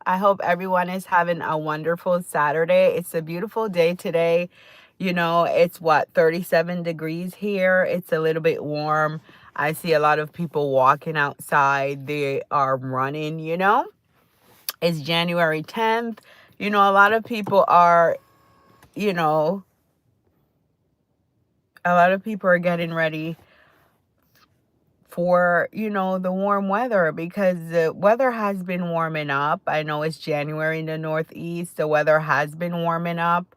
I hope everyone is having a wonderful Saturday. It's a beautiful day today. It's what, 37 degrees here. It's a little bit warm. I see a lot of people walking outside. They are running. It's January 10th. A lot of people are, you know, a lot of people are getting ready for the warm weather because the weather has been warming up. I know it's January in the Northeast. The weather has been warming up.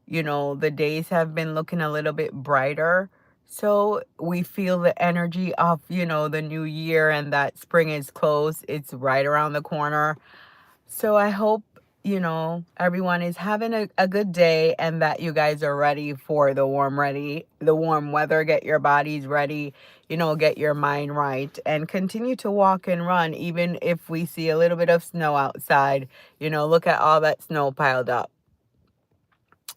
The days have been looking a little bit brighter. So we feel the energy of the new year, and that spring is close. It's right around the corner. So I hope, everyone is having a good day, and that you guys are ready for the warm weather. Get your bodies ready, get your mind right, and continue to walk and run, even if we see a little bit of snow outside. Look at all that snow piled up.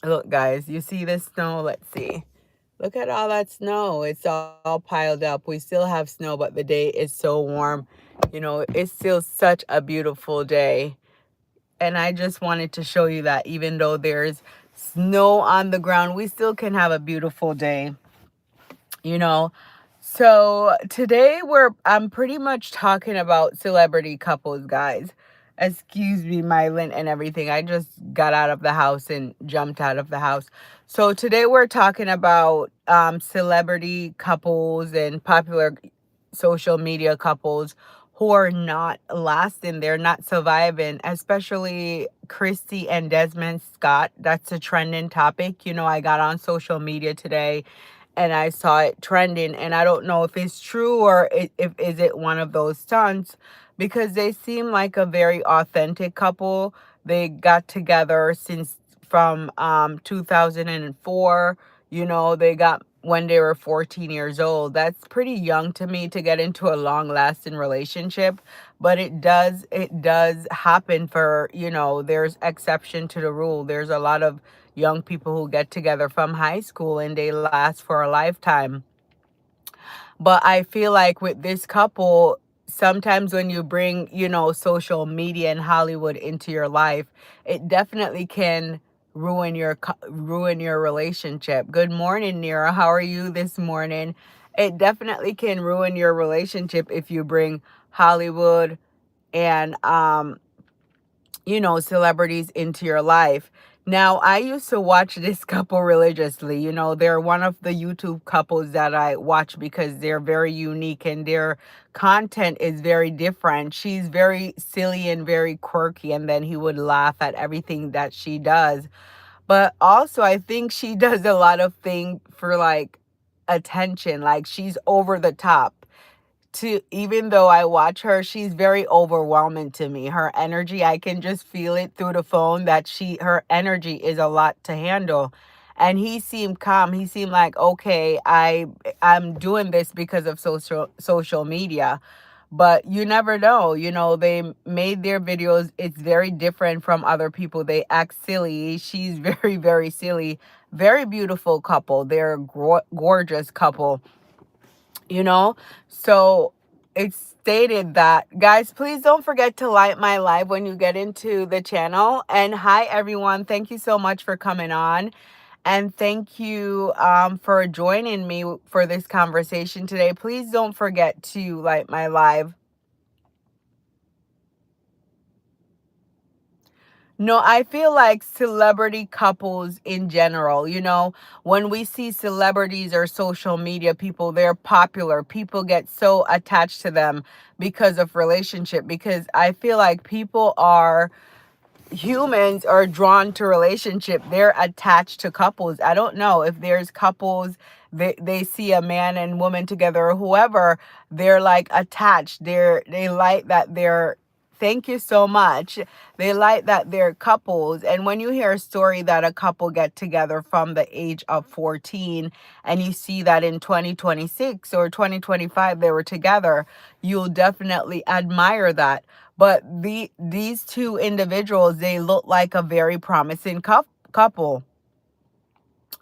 Look, guys, you see this snow? Let's see. Look at all that snow. It's all piled up. We still have snow, but the day is so warm. It's still such a beautiful day. And I just wanted to show you that even though there's snow on the ground, we still can have a beautiful day. You know, so today I'm pretty much talking about celebrity couples, guys. Excuse me, Mylin and everything. I just got out of the house and jumped out of the house. So today we're talking about celebrity couples and popular social media couples who are not lasting, they're not surviving, especially Christy and Desmond Scott. That's a trending topic. I got on social media today and I saw it trending, and I don't know if it's true or if is it one of those stunts, because they seem like a very authentic couple. They got together since from 2004. They got when they were 14 years old. That's pretty young to me to get into a long lasting relationship, but it does happen for, there's exception to the rule. There's a lot of young people who get together from high school and they last for a lifetime. But I feel like with this couple, sometimes when you bring, social media and Hollywood into your life, it definitely can ruin your relationship. Good morning, Nira. How are you this morning? It definitely can ruin your relationship if you bring Hollywood and celebrities into your life. Now, I used to watch this couple religiously. They're one of the YouTube couples that I watch because they're very unique and their content is very different. She's very silly and very quirky, and then he would laugh at everything that she does. But also, I think she does a lot of things for like attention, like she's over the top. To Even though I watch her, she's very overwhelming to me. Her energy, I can just feel it through the phone that her energy is a lot to handle. And he seemed calm. He seemed like, okay, I'm doing this because of social media. But you never know. They made their videos. It's very different from other people. They act silly. She's very, very silly. Very beautiful couple. They're a gorgeous couple you know so it's stated that, guys, please don't forget to like my live when you get into the channel. And hi everyone, thank you so much for coming on, and thank you for joining me for this conversation today. Please don't forget to like my live. No, I feel like celebrity couples in general, when we see celebrities or social media people, they're popular. People get so attached to them because of relationship, because I feel like humans are drawn to relationship. They're attached to couples. I don't know if there's couples, they see a man and woman together or whoever, they're like attached. They like that they're Thank you so much. They like that they're couples. And when you hear a story that a couple get together from the age of 14, and you see that in 2026 or 2025 they were together, you'll definitely admire that. But these two individuals, they look like a very promising couple.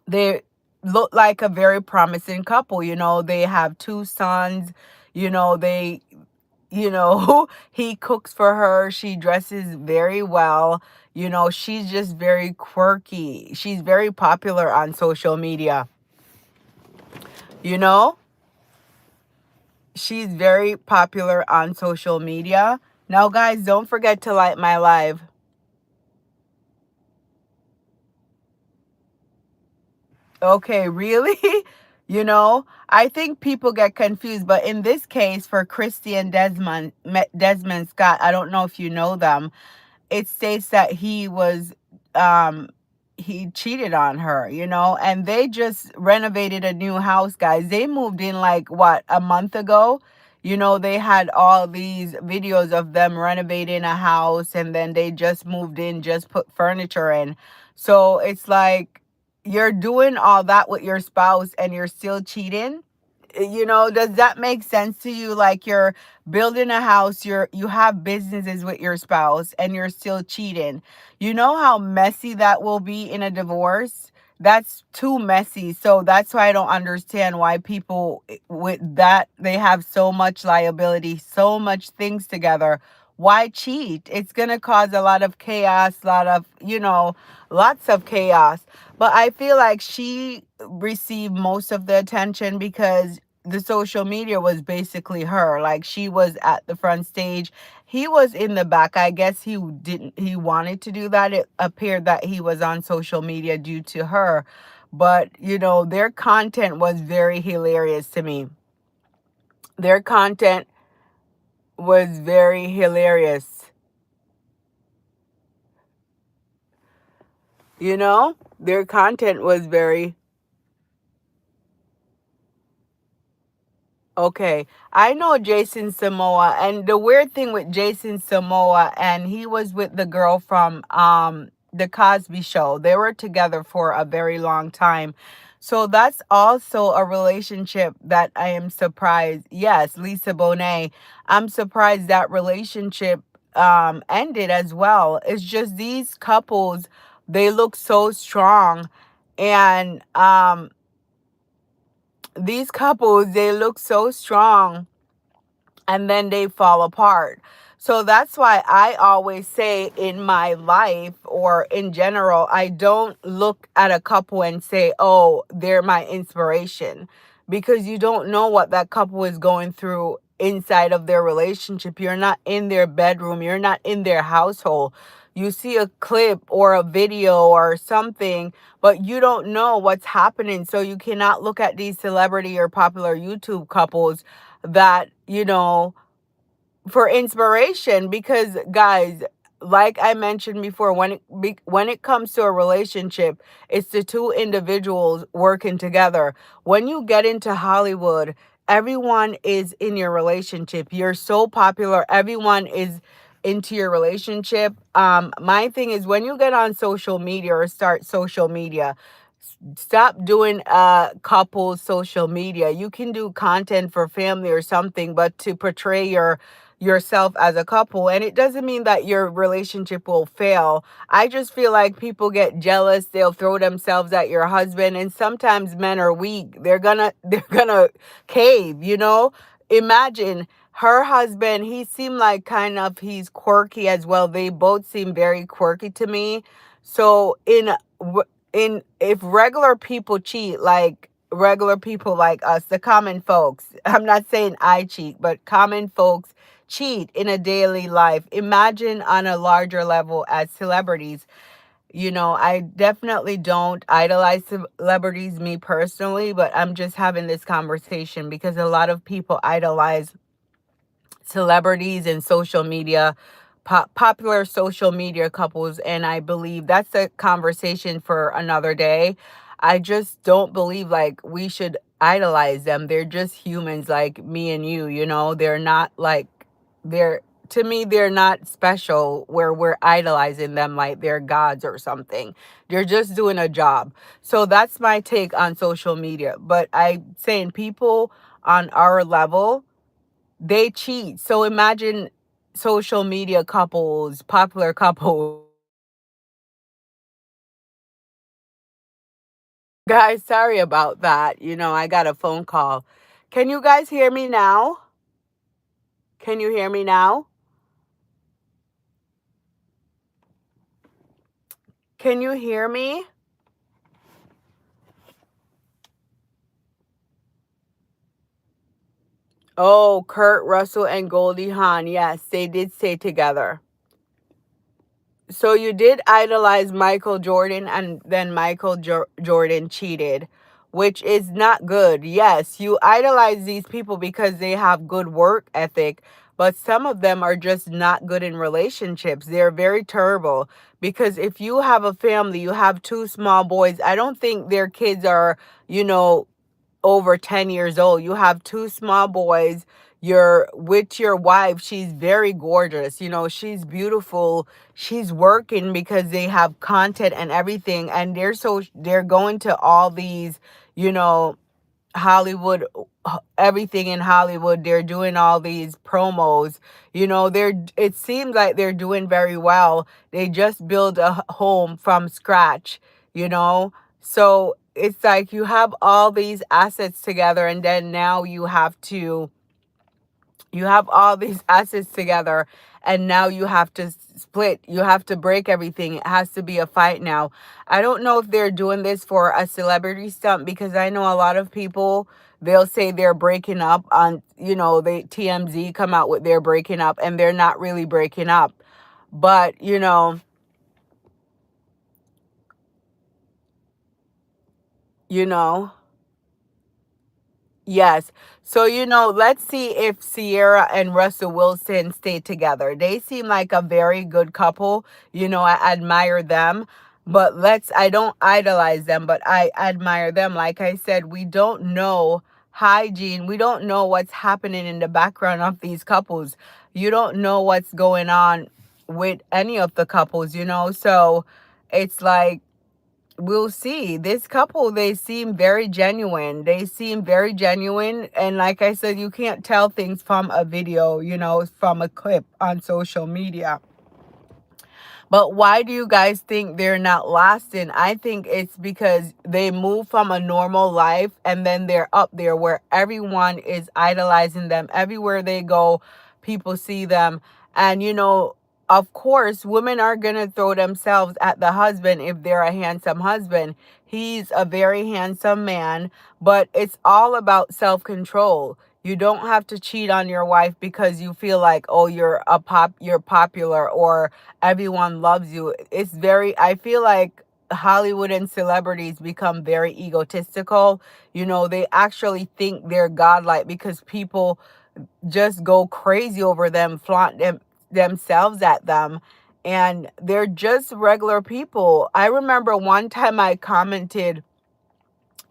They look like a very promising couple. They have two sons. They he cooks for her. She dresses very well. She's just very quirky. She's very popular on social media. You know, she's very popular on social media. Now, guys, don't forget to like my live. Okay, really? I think people get confused, but in this case, for Christy and Desmond Scott, I don't know if you know them. It states that um he cheated on her, and they just renovated a new house, guys. They moved in like what, a month ago. They had all these videos of them renovating a house, and then they just moved in, just put furniture in. So it's like, you're doing all that with your spouse and you're still cheating. Does that make sense to you? Like, you're building a house, you have businesses with your spouse, and you're still cheating. You know how messy that will be in a divorce? That's too messy. So that's why I don't understand why people with that, they have so much liability, so much things together. Why cheat? It's going to cause a lot of chaos, lots of chaos. But I feel like she received most of the attention because the social media was basically her. Like, she was at the front stage. He was in the back. I guess he wanted to do that. It appeared that he was on social media due to her. But, their content was very hilarious to me. Their content was very hilarious. Their content was very. Okay, I know Jason Samoa, and the weird thing with Jason Samoa, and he was with the girl from the Cosby Show. They were together for a very long time. So that's also a relationship that I am surprised. Yes, Lisa Bonet. I'm surprised that relationship ended as well. It's just these couples, they look so strong, and these couples, they look so strong, and then they fall apart. So that's why I always say, in my life or in general, I don't look at a couple and say, oh, they're my inspiration, because you don't know what that couple is going through inside of their relationship. You're not in their bedroom, you're not in their household. You see a clip or a video or something, but you don't know what's happening. So you cannot look at these celebrity or popular YouTube couples that, for inspiration, because, guys, like I mentioned before, when it comes to a relationship, it's the two individuals working together. When you get into Hollywood, everyone is in your relationship. You're so popular, everyone is into your relationship. My thing is, when you get on social media or start social media, stop doing couple social media. You can do content for family or something, but to portray yourself as a couple, and it doesn't mean that your relationship will fail. I just feel like people get jealous, they'll throw themselves at your husband, and sometimes men are weak. They're gonna cave. Imagine her husband, he seemed like, kind of, he's quirky as well. They both seem very quirky to me. So if regular people cheat, like regular people like us, the common folks, I'm not saying I cheat, but common folks cheat in a daily life, imagine on a larger level as celebrities. I definitely don't idolize celebrities, me personally, but I'm just having this conversation because a lot of people idolize celebrities and social media, popular social media couples, and I believe that's a conversation for another day. I just don't believe like we should idolize them. They're just humans like me and you. They're not like, they're to me, they're not special where we're idolizing them like they're gods or something. They're just doing a job. So that's my take on social media. But I saying, people on our level, they cheat. So imagine social media couples, popular couples. Guys, sorry about that. I got a phone call. Can you guys hear me now? Can you hear me now? Can you hear me? Oh, Kurt Russell and Goldie Hawn. Yes, they did stay together. So you did idolize Michael Jordan, and then Jordan cheated, which is not good. Yes, you idolize these people because they have good work ethic, but some of them are just not good in relationships. They're very terrible because if you have a family, you have two small boys. I don't think their kids are, you know, over 10 years old. You have two small boys. You're with your wife. She's very gorgeous. You know, she's beautiful. She's working because they have content and everything. And they're going to all these, you know, Hollywood, everything in Hollywood. They're doing all these promos. You know, it seems like they're doing very well. They just build a home from scratch, you know. So it's like you have all these assets together, and then now you have all these assets together, and now you have to split. You have to break everything. It has to be a fight now. I don't know if they're doing this for a celebrity stunt, because I know a lot of people, they'll say they're breaking up on, you know, they TMZ come out with they're breaking up, and they're not really breaking up. But, you know, yes. So, let's see if Sierra and Russell Wilson stay together. They seem like a very good couple. I admire them, but I don't idolize them, but I admire them. Like I said, we don't know hygiene. We don't know what's happening in the background of these couples. You don't know what's going on with any of the couples. So it's like, we'll see. This couple, they seem very genuine. They seem very genuine. And like I said, you can't tell things from a video, from a clip on social media. But why do you guys think they're not lasting? I think it's because they move from a normal life, and then they're up there where everyone is idolizing them. Everywhere they go, people see them. And, of course, women are going to throw themselves at the husband if they're a handsome husband. He's a very handsome man, but it's all about self-control. You don't have to cheat on your wife because you feel like, oh, you're popular, or everyone loves you. I feel like Hollywood and celebrities become very egotistical. They actually think they're godlike because people just go crazy over them, flaunt themselves at them. And they're just regular people. I remember one time I commented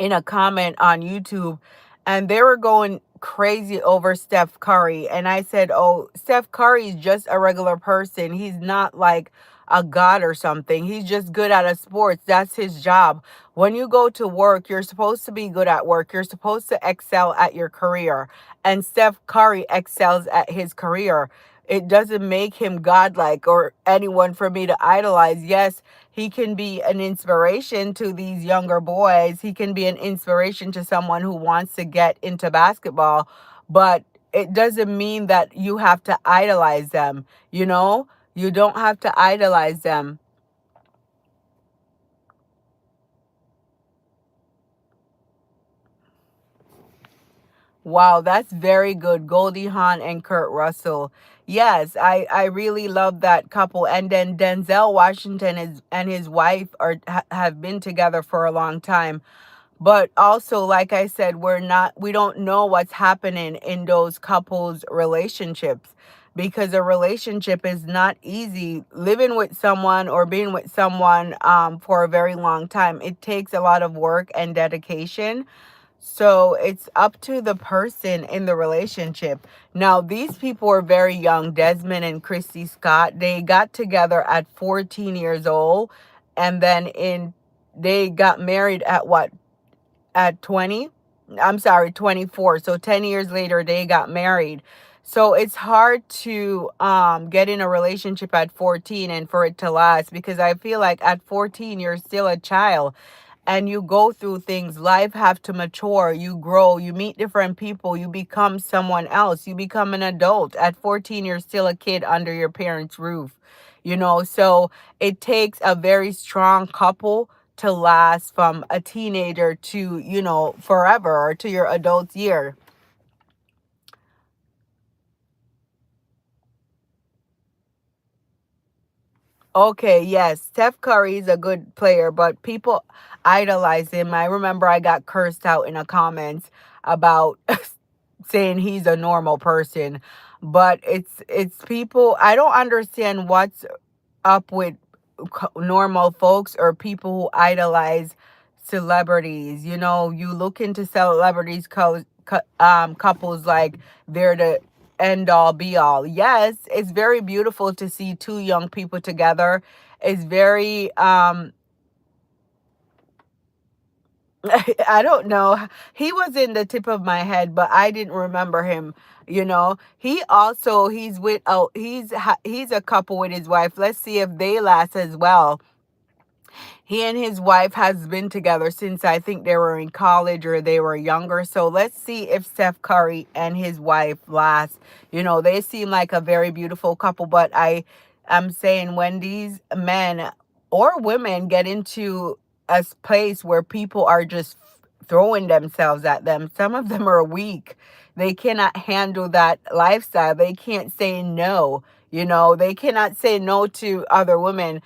in a comment on YouTube, and they were going crazy over Steph Curry. And I said, oh, Steph Curry is just a regular person. He's not like a god or something. He's just good at a sports. That's his job. When you go to work, you're supposed to be good at work. You're supposed to excel at your career. And Steph Curry excels at his career. It doesn't make him godlike or anyone for me to idolize. Yes, he can be an inspiration to these younger boys. He can be an inspiration to someone who wants to get into basketball, but it doesn't mean that you have to idolize them. You don't have to idolize them. Wow, that's very good. Goldie Hawn and Kurt Russell. Yes, I really love that couple. And then Denzel Washington and his wife have been together for a long time. But also, like I said, we don't know what's happening in those couples' relationships, because a relationship is not easy. Living with someone or being with someone for a very long time, it takes a lot of work and dedication. So it's up to the person in the relationship. Now, these people are very young, Desmond and Christy Scott. They got together at 14 years old, and then they got married at what? At 20? I'm sorry, 24. So 10 years later they got married. So it's hard to get in a relationship at 14 and for it to last, because I feel like at 14 you're still a child. and you go through things. Life have to mature. You grow, you meet different people, you become someone else, you become an adult. At 14, you're still a kid under your parents' roof, so it takes a very strong couple to last from a teenager to, forever, or to your adult year. Okay, yes, Steph Curry is a good player, but people idolize him. I remember I got cursed out in the comments about saying he's a normal person, but it's people. I don't understand what's up with normal folks or people who idolize celebrities. You look into celebrities couples like they're the end all be all. Yes, it's very beautiful to see two young people together. It's very I don't know. He was in the tip of my head, but I didn't remember him. He's with, he's a couple with his wife. Let's see if they last as well. He and his wife has been together since I think they were in college or they were younger. So let's see if Steph Curry and his wife last. They seem like a very beautiful couple, but I'm saying when these men or women get into a place where people are just throwing themselves at them, some of them are weak. They cannot handle that lifestyle. They can't say no. They cannot say no to other women.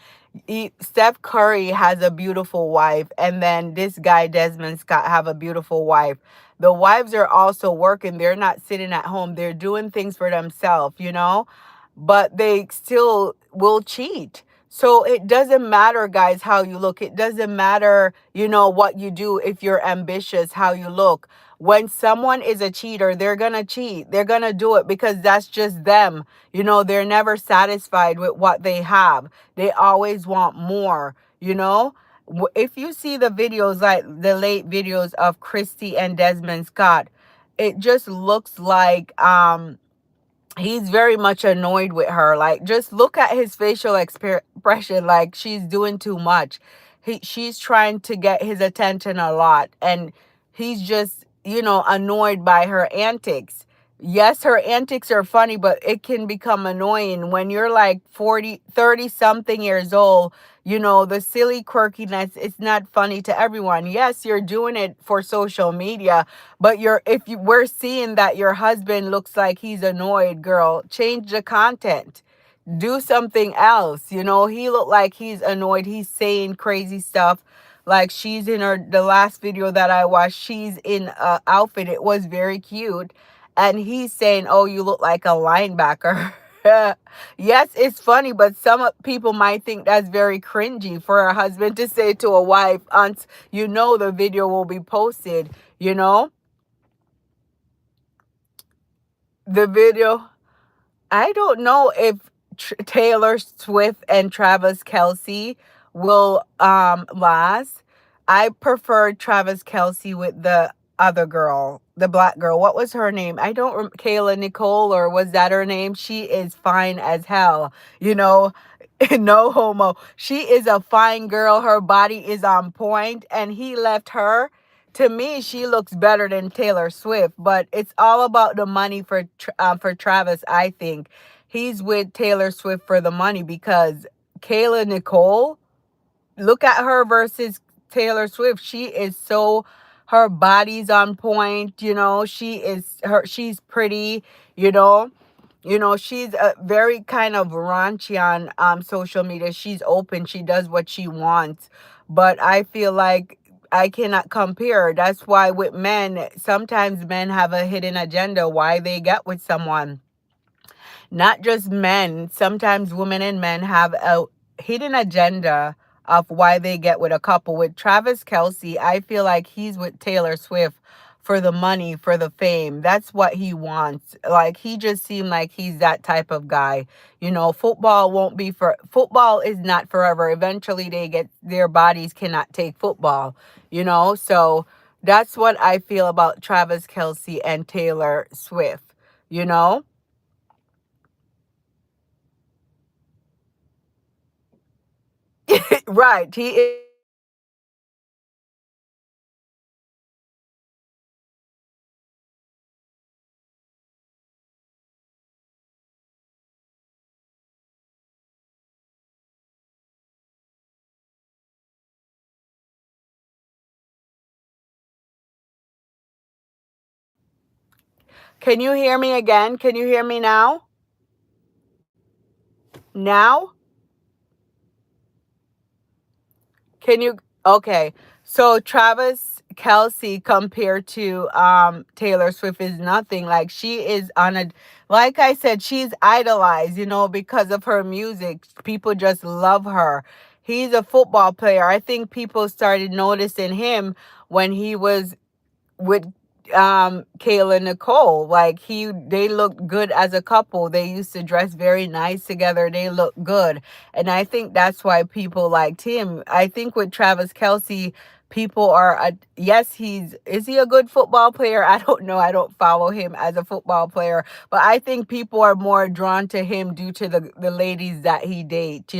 Steph Curry has a beautiful wife, and then this guy Desmond Scott have a beautiful wife. The wives are also working. They're not sitting at home. They're doing things for themselves, but they still will cheat. So it doesn't matter, guys, how you look. It doesn't matter, what you do. If you're ambitious, how you look. When someone is a cheater, they're going to cheat. They're going to do it because that's just them. They're never satisfied with what they have. They always want more, If you see the videos, like the late videos of Christy and Desmond Scott, it just looks like he's very much annoyed with her. Like, just look at his facial expression, like she's doing too much. She's trying to get his attention a lot, and he's just, annoyed by her antics. Yes, her antics are funny, but it can become annoying when you're like 40, 30 something years old. The silly quirkiness, it's not funny to everyone. Yes, you're doing it for social media, but if you we're seeing that your husband looks like he's annoyed, girl, change the content. Do something else. He looked like he's annoyed. He's saying crazy stuff. Like, she's in the last video that I watched, she's in a outfit. It was very cute. And he's saying, "Oh, you look like a linebacker." Yes, it's funny, but some people might think that's very cringy for a husband to say to a wife, the video will be posted, you know? The video. I don't know if Taylor Swift and Travis Kelce will last. I prefer Travis Kelce with the other girl, the black girl. What was her name? I don't Kayla Nicole, or was that her name? She is fine as hell, you know. No homo. She is a fine girl. Her body is on point, and he left her. To me, she looks better than Taylor Swift, but it's all about the money for Travis. I think he's with Taylor Swift for the money, because Kayla Nicole, look at her versus Taylor Swift. She is so, her body's on point. She's pretty. You know, she's a very kind of raunchy on social media. She's open. She does what she wants. But I feel like I cannot compare. That's why with men, sometimes men have a hidden agenda why they get with someone. Not just men, sometimes women and men have a hidden agenda of why they get with a couple. With Travis Kelce, I feel like he's with Taylor Swift for the money, for the fame. That's what he wants. Like, he just seemed like he's that type of guy. Football is not forever. Eventually their bodies cannot take football, So that's what I feel about Travis Kelce and Taylor Swift, you know? Right. He Can you hear me again? Can you hear me now? Now? Can you? Okay. So Travis Kelsey compared to Taylor Swift is nothing. Like she is on a, like I said, she's idolized, because of her music. People just love her. He's a football player. I think people started noticing him when he was with Kayla Nicole. Like they looked good as a couple. They used to dress very nice together. They look good. And I think that's why people liked him. I think with Travis Kelsey, people are yes, is he a good football player? I don't know. I don't follow him as a football player, but I think people are more drawn to him due to the ladies that he dates.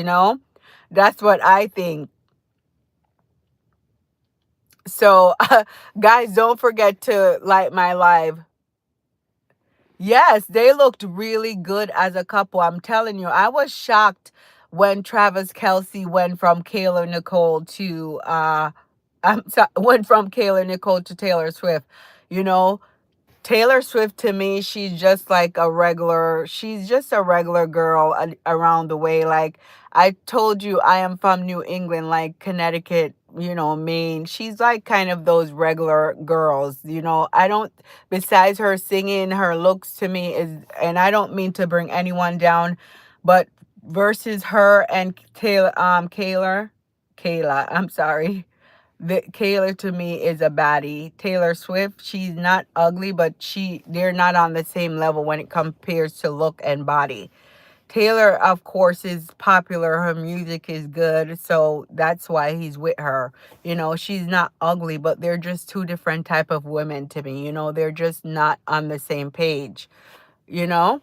That's what I think. So, guys, don't forget to like my live. Yes, they looked really good as a couple. I'm telling you, I was shocked when Travis Kelsey went from Kayla Nicole to went from Kayla Nicole to Taylor Swift. You know, Taylor Swift to me, she's just a regular girl around the way. Like I told you, I am from New England, like Connecticut, Maine. She's like kind of those regular girls. I don't, besides her singing, her looks to me and I don't mean to bring anyone down, but versus her and Kayla, I'm sorry. The Taylor to me is a baddie. Taylor Swift, she's not ugly, but they're not on the same level when it compares to look and body. Taylor, of course, is popular. Her music is good, so that's why he's with her. She's not ugly, but they're just two different type of women to me. They're just not on the same page. You know?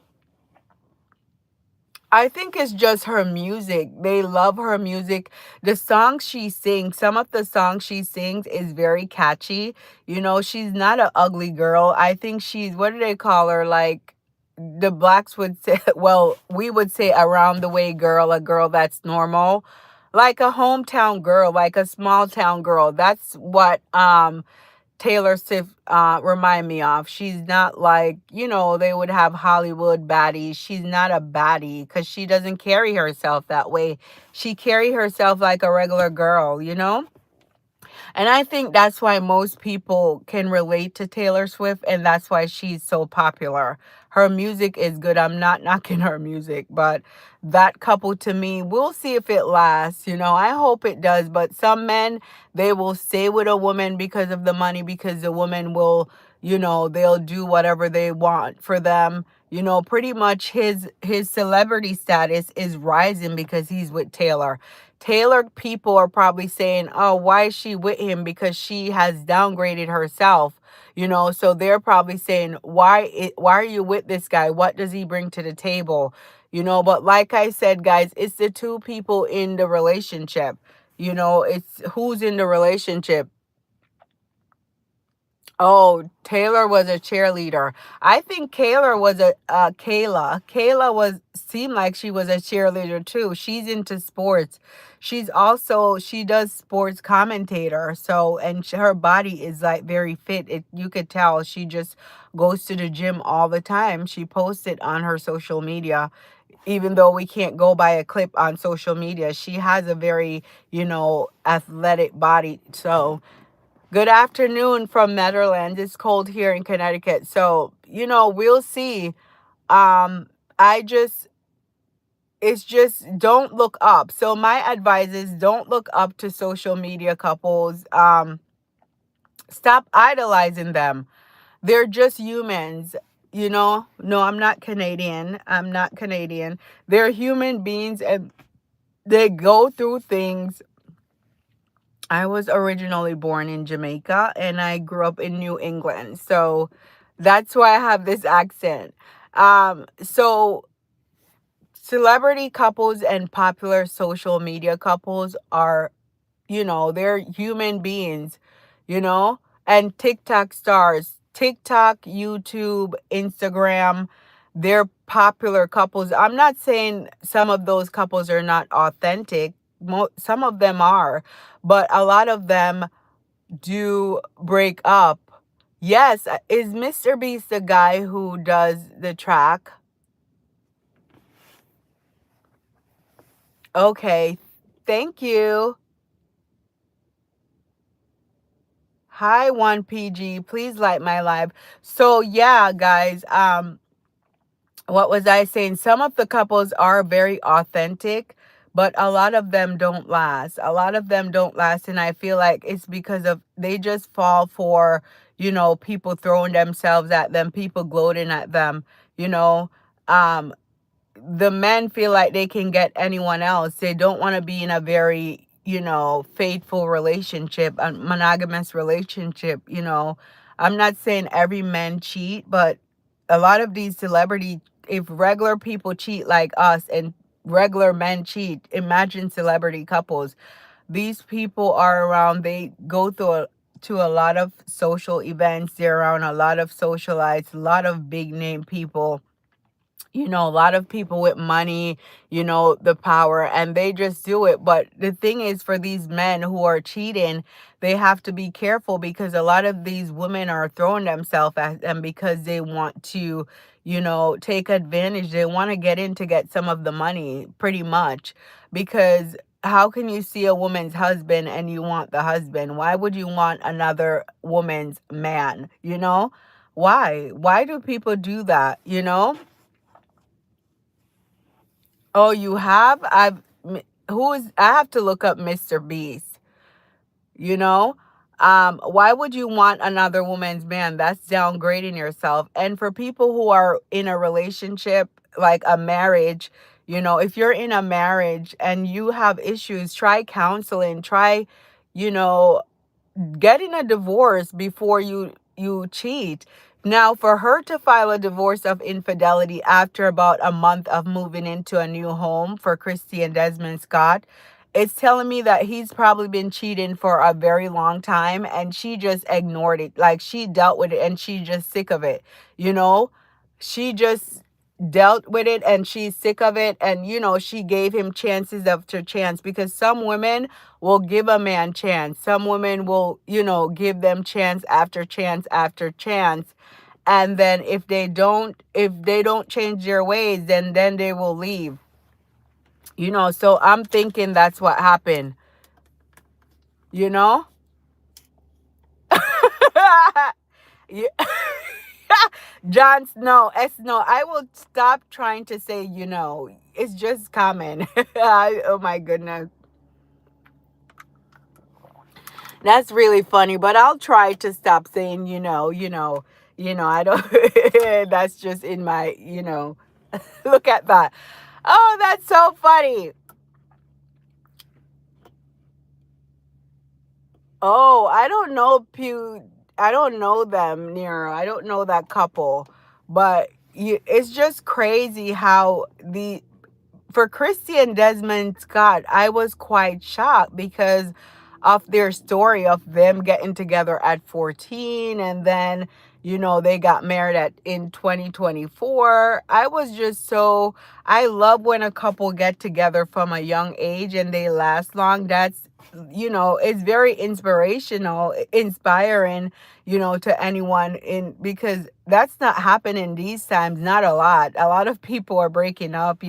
I think it's just her music. They love her music. The songs she sings, some of the songs she sings is very catchy. She's not an ugly girl. I think what do they call her? Like the blacks would say, well, we would say around the way girl, a girl that's normal. Like a hometown girl, like a small town girl. That's what Taylor Swift remind me of. She's not like, they would have Hollywood baddies. She's not a baddie because she doesn't carry herself that way. She carry herself like a regular girl. And I think that's why most people can relate to Taylor Swift, and that's why she's so popular. Her music is good. I'm not knocking her music, but that couple to me, we'll see if it lasts. I hope it does. But some men, they will stay with a woman because of the money, because the woman will, they'll do whatever they want for them. Pretty much his celebrity status is rising because he's with Taylor. Taylor people are probably saying, "Oh, why is she with him? Because she has downgraded herself." So they're probably saying, why are you with this guy? What does he bring to the table?" But like I said, guys, it's the two people in the relationship. It's who's in the relationship. Oh, Taylor was a cheerleader. I think Kayla was Kayla. Kayla seemed like she was a cheerleader too. She's into sports. She does sports commentator. So, and her body is like very fit. You could tell she just goes to the gym all the time. She posts it on her social media. Even though we can't go by a clip on social media, she has a very, athletic body. So, good afternoon from Netherlands. It's cold here in Connecticut. So, we'll see. I just It's just don't look up. So my advice is don't look up to social media couples. Stop idolizing them. They're just humans. No, I'm not Canadian. I'm not Canadian. They're human beings and they go through things. I was originally born in Jamaica and I grew up in New England. So that's why I have this accent. So celebrity couples and popular social media couples are, they're human beings, you know, and TikTok stars, TikTok, YouTube, Instagram, they're popular couples. I'm not saying some of those couples are not authentic. Some of them are, but a lot of them do break up Yes, is Mr. Beast the guy who does the track? Okay. Thank you. Hi, 1PG. Please like my live. So yeah, guys, what was I saying? Some of the couples are very authentic, but a lot of them don't last. A lot of them don't last, and I feel like it's because of they just fall for, people throwing themselves at them, people gloating at them, you know. Um the men feel like they can get anyone else. They don't want to be in a very, faithful relationship, a monogamous relationship. I'm not saying every man cheat, but a lot of these if regular people cheat like us and regular men cheat, imagine celebrity couples. These people are around, they go to a lot of social events, they're around a lot of socialites, a lot of big name people, a lot of people with money, the power, and they just do it. But the thing is, for these men who are cheating, they have to be careful because a lot of these women are throwing themselves at them because they want to, take advantage. They want to get in to get some of the money, pretty much. Because how can you see a woman's husband and you want the husband? Why would you want another woman's man? Why? Why do people do that? Oh, you have? I have to look up Mr. Beast, you know? Why would you want another woman's man? That's downgrading yourself. And for people who are in a relationship, like a marriage, if you're in a marriage and you have issues, try counseling, try, you know, getting a divorce before you cheat. Now, for her to file a divorce of infidelity after about a month of moving into a new home for Christy and Desmond Scott, it's telling me that he's probably been cheating for a very long time and she just ignored it. Like she dealt with it and she's just sick of it. You know, she just dealt with it and she's sick of it. And, she gave him chances after chance because some women will give a man chance. Some women will, give them chance after chance after chance. And then if they don't change their ways, then they will leave. So I'm thinking that's what happened, you know? Yeah. Jon Snow, Snow. I will stop trying to say, It's just common. Oh my goodness. That's really funny, but I'll try to stop saying, I don't, that's just in my, look at that. Oh, that's so funny. Oh, I don't know them, Nero. I don't know that couple, but it's just crazy how for Christy and Desmond Scott, I was quite shocked because of their story of them getting together at 14 and then, they got married in 2024. I love when a couple get together from a young age and they last long. It's very inspiring, to anyone because that's not happening these times, not a lot. A lot of people are breaking up,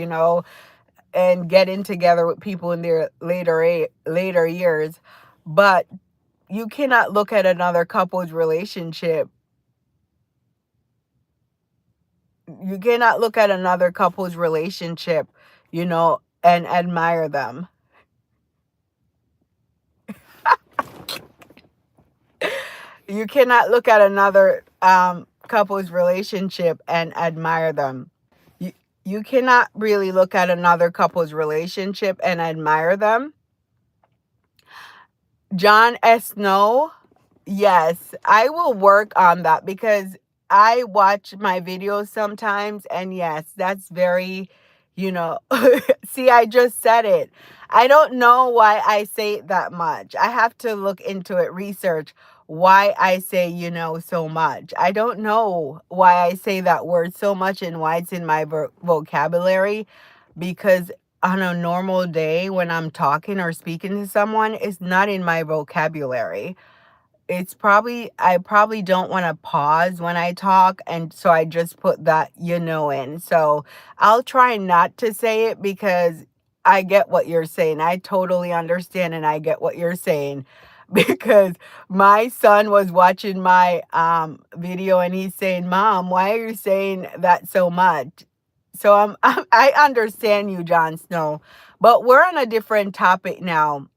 and getting together with people in their later years. But you cannot look at another couple's relationship. You cannot look at another couple's relationship, and admire them. You cannot look at another couple's relationship and admire them. You you cannot really look at another couple's relationship and admire them. Jon Snow. Yes, I will work on that because I watch my videos sometimes, and yes, that's very, see, I just said it. I don't know why I say it that much. I have to look into it, research why I say, so much. I don't know why I say that word so much and why it's in my vocabulary because on a normal day when I'm talking or speaking to someone, it's not in my vocabulary. I probably don't want to pause when I talk, and so I just put that in. So I'll try not to say it because I get what you're saying. I totally understand and I get what you're saying. Because my son was watching my video and he's saying, "Mom, why are you saying that so much?" So I understand you, Jon Snow. But we're on a different topic now.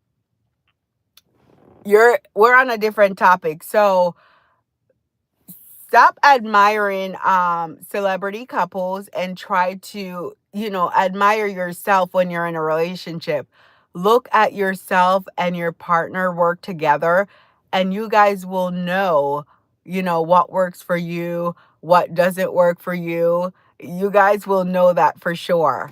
We're on a different topic. So stop admiring celebrity couples and try to, admire yourself when you're in a relationship. Look at yourself and your partner work together, and you guys will know, what works for you, what doesn't work for you. You guys will know that for sure.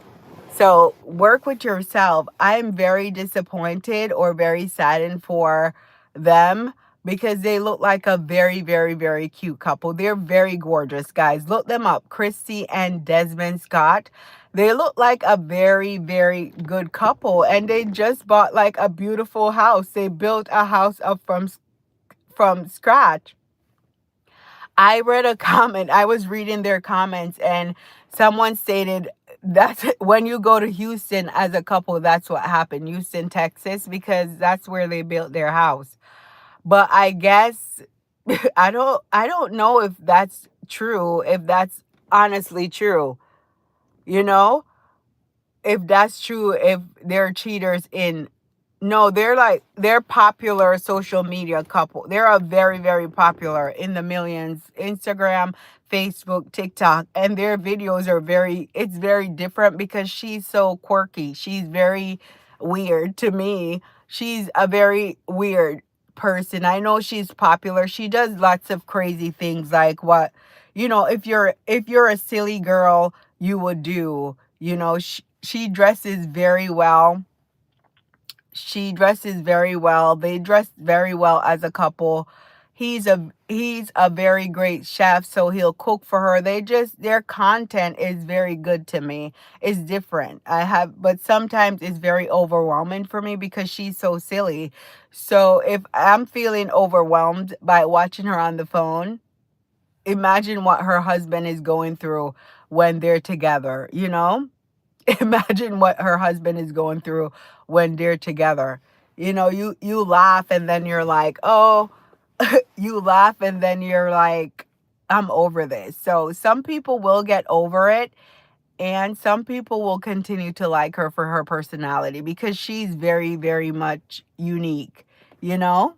So work with yourself. I'm very disappointed or very saddened for them because they look like a very, very, very cute couple. They're very gorgeous, guys. Look them up. Christy and Desmond Scott. They look like a very, very good couple, and they just bought like a beautiful house. They built a house up from scratch. I read a comment. I was reading their comments, and someone stated that's when you go to Houston as a couple, that's what happened. Houston, Texas, because that's where they built their house. But I guess I don't know if that's true, if that's honestly true. You know? If that's true, if they're cheaters in no, they're popular social media couple. They're a very, very popular in the millions. Instagram, Facebook, TikTok, and their videos are it's very different because she's so quirky. She's very weird to me. She's a very weird person. I know she's popular. She does lots of crazy things like what, if you're a silly girl, you would do. She dresses very well. She dresses very well. They dress very well as a couple. He's a very great chef, so he'll cook for her. Their content is very good to me. It's different. But sometimes it's very overwhelming for me because she's so silly. So if I'm feeling overwhelmed by watching her on the phone, imagine what her husband is going through when they're together, you know? Imagine what her husband is going through when they're together. You laugh and then you're like, oh, you laugh and then you're like, I'm over this. So some people will get over it, and some people will continue to like her for her personality because she's very, very much unique, you know?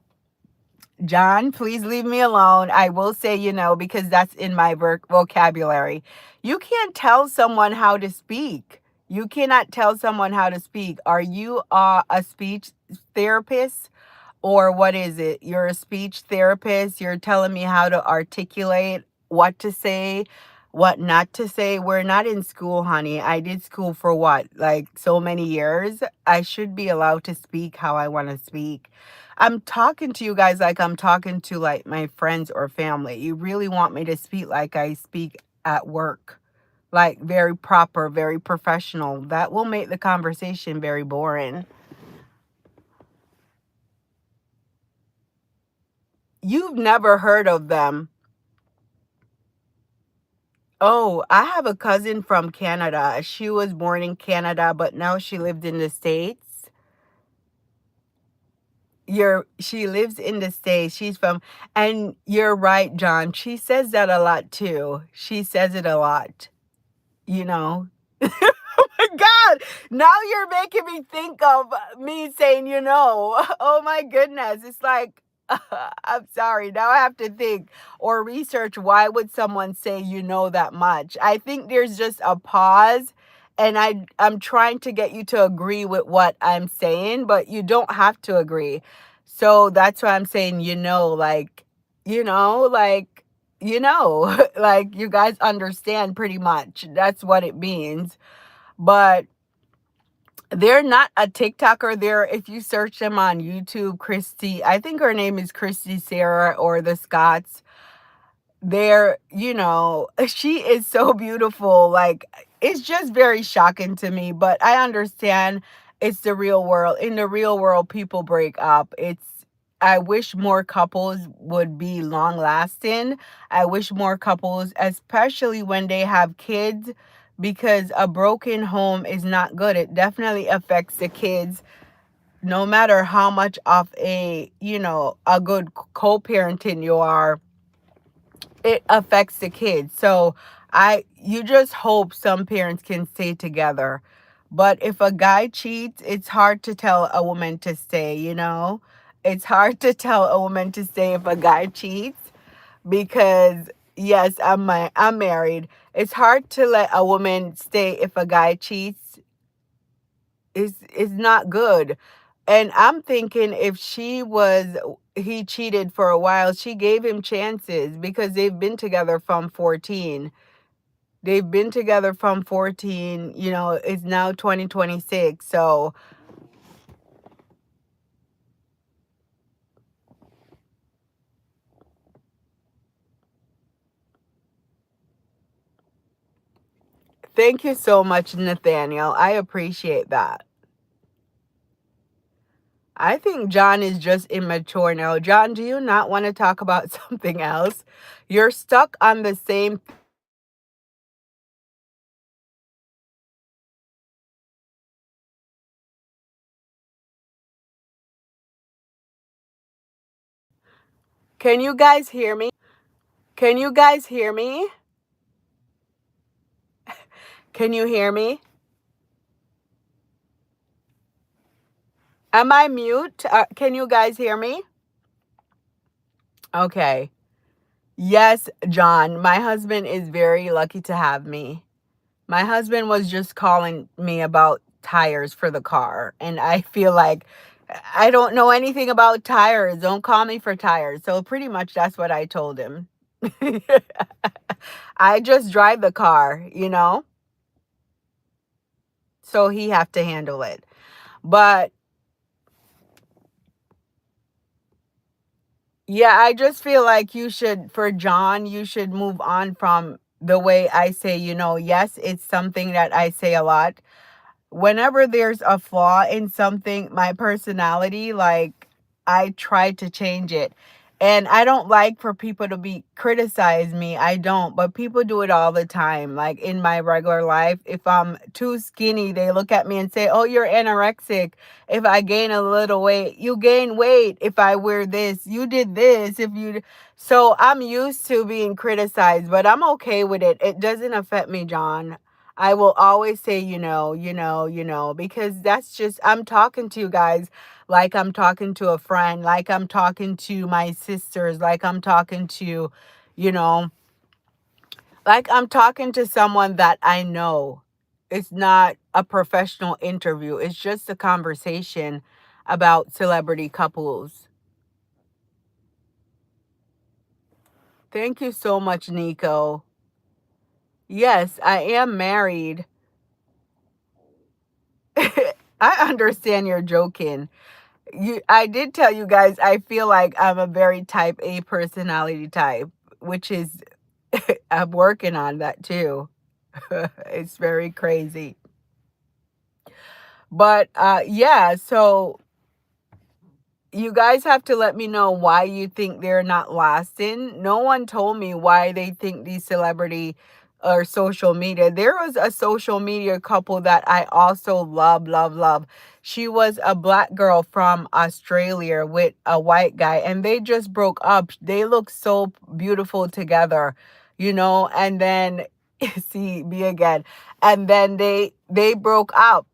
John, please leave me alone. I will say, because that's in my vocabulary. You can't tell someone how to speak. You cannot tell someone how to speak. Are you a speech therapist? Or what is it? You're a speech therapist. You're telling me how to articulate what to say, what not to say. We're not in school, honey. I did school for what? Like so many years. I should be allowed to speak how I want to speak. I'm talking to you guys like I'm talking to like my friends or family. You really want me to speak like I speak at work, like very proper, very professional. That will make the conversation very boring. You've never heard of them. Oh, I have a cousin from Canada. She was born in Canada, but now she lived in the States. She lives in the States. And you're right, John. She says that a lot too. She says it a lot, you know. Oh my God. Now you're making me think of me saying, oh my goodness. It's like, I'm sorry. Now I have to think or research why would someone say that much. I think there's just a pause, and I'm trying to get you to agree with what I'm saying, but you don't have to agree. So that's why I'm saying, like, like you guys understand pretty much. That's what it means. But they're not a TikToker. If you search them on YouTube, Christy, I think her name is Christy Sarah or the Scots. She is so beautiful. Like, it's just very shocking to me, but I understand it's the real world. In the real world, people break up. I wish more couples would be long lasting. I wish more couples, especially when they have kids, because a broken home is not good. It definitely affects the kids, no matter how much of a good co-parenting you are, it affects the kids. So you just hope some parents can stay together. But if a guy cheats, it's hard to tell a woman to stay. It's hard to tell a woman to stay if a guy cheats, because yes, I'm married. It's hard to let a woman stay if a guy cheats. Is not good. And I'm thinking, if he cheated for a while, she gave him chances, because they've been together from 14. They've been together from 14, it's now 2026. So thank you so much, Nathaniel. I appreciate that. I think John is just immature now. John, do you not want to talk about something else? You're stuck on the same. Can you guys hear me? Can you guys hear me? Can you hear me? Am I mute? Can you guys hear me? Okay. Yes, John, my husband is very lucky to have me. My husband was just calling me about tires for the car, and I feel like I don't know anything about tires. Don't call me for tires. So pretty much that's what I told him. I just drive the car. So he have to handle it. But yeah, I just feel like for John, you should move on from the way I say, yes, it's something that I say a lot. Whenever there's a flaw in something, my personality, like, I try to change it. And I don't like for people to be criticize me. I don't, but people do it all the time. Like in my regular life, if I'm too skinny, they look at me and say, "Oh, you're anorexic." If I gain a little weight, you gain weight. If I wear this, you did this. So I'm used to being criticized, but I'm okay with it. It doesn't affect me, John. I will always say, because that's just, I'm talking to you guys like I'm talking to a friend, like I'm talking to my sisters, like I'm talking to, you know, like I'm talking to someone that I know. It's not a professional interview, it's just a conversation about celebrity couples. Thank you so much, Nico. Yes, I am married. I understand you're joking. I did tell you guys, I feel like I'm a very type A personality type, which is I'm working on that too. It's very crazy. But yeah, so you guys have to let me know why you think they're not lasting. No one told me why they think these celebrity or social media. There was a social media couple that I also love, love, love. She was a black girl from Australia with a white guy, and they just broke up. They look so beautiful together, and then see me again. And then they broke up,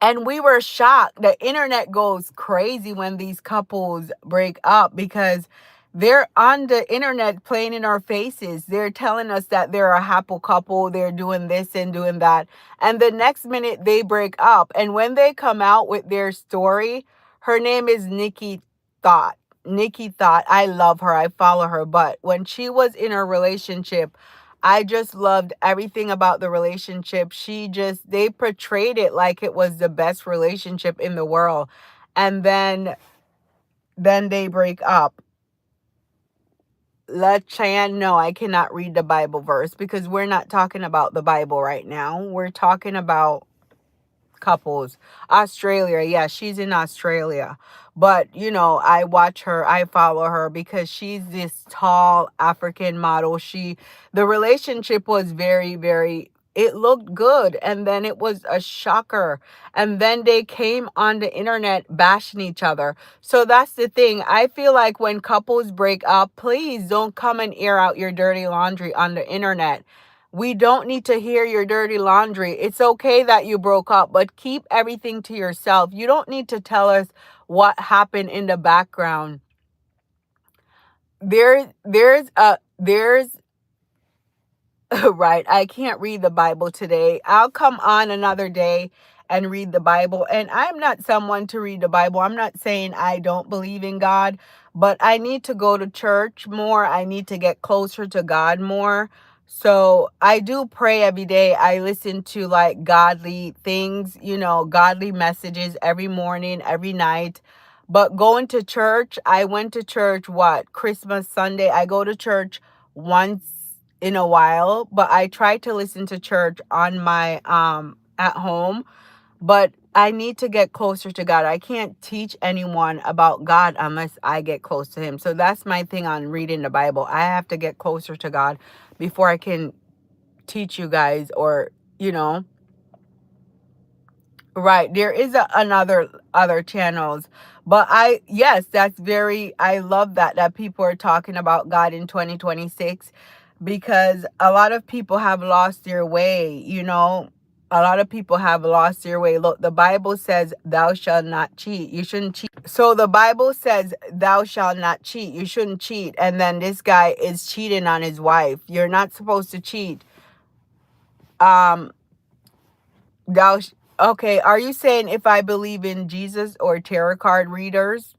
and we were shocked. The internet goes crazy when these couples break up, because they're on the internet playing in our faces. They're telling us that they're a happy couple, they're doing this and doing that. And the next minute they break up. And when they come out with their story, her name is Nikki Thought. Nikki Thought. I love her. I follow her. But when she was in a relationship, I just loved everything about the relationship. They portrayed it like it was the best relationship in the world. And then they break up. Let Cheyenne know I cannot read the Bible verse, because we're not talking about the Bible right now. We're talking about couples. Australia, yeah, she's in Australia. But, I watch her, I follow her because she's this tall African model. The relationship was very, very, it looked good. And then it was a shocker. And then they came on the internet bashing each other. So that's the thing. I feel like when couples break up, please don't come and air out your dirty laundry on the internet. We don't need to hear your dirty laundry. It's okay that you broke up, but keep everything to yourself. You don't need to tell us what happened in the background. There's right. I can't read the Bible today. I'll come on another day and read the Bible. And I'm not someone to read the Bible. I'm not saying I don't believe in God, but I need to go to church more. I need to get closer to God more. So I do pray every day. I listen to like godly things, godly messages every morning, every night. But going to church, I went to church, Christmas Sunday. I go to church once in a while, but I try to listen to church on my at home. But I need to get closer to God. I can't teach anyone about God unless I get close to him. So that's my thing on reading the Bible. I have to get closer to God before I can teach you guys, or you know right, there is another other channels. But yes, I love that people are talking about God in 2026, because a lot of people have lost their way. A lot of people have lost their way. Look, the Bible says thou shalt not cheat. You shouldn't cheat. So the Bible says thou shalt not cheat. You shouldn't cheat. And then this guy is cheating on his wife. You're not supposed to cheat. Um, okay, are you saying if I believe in Jesus or tarot card readers?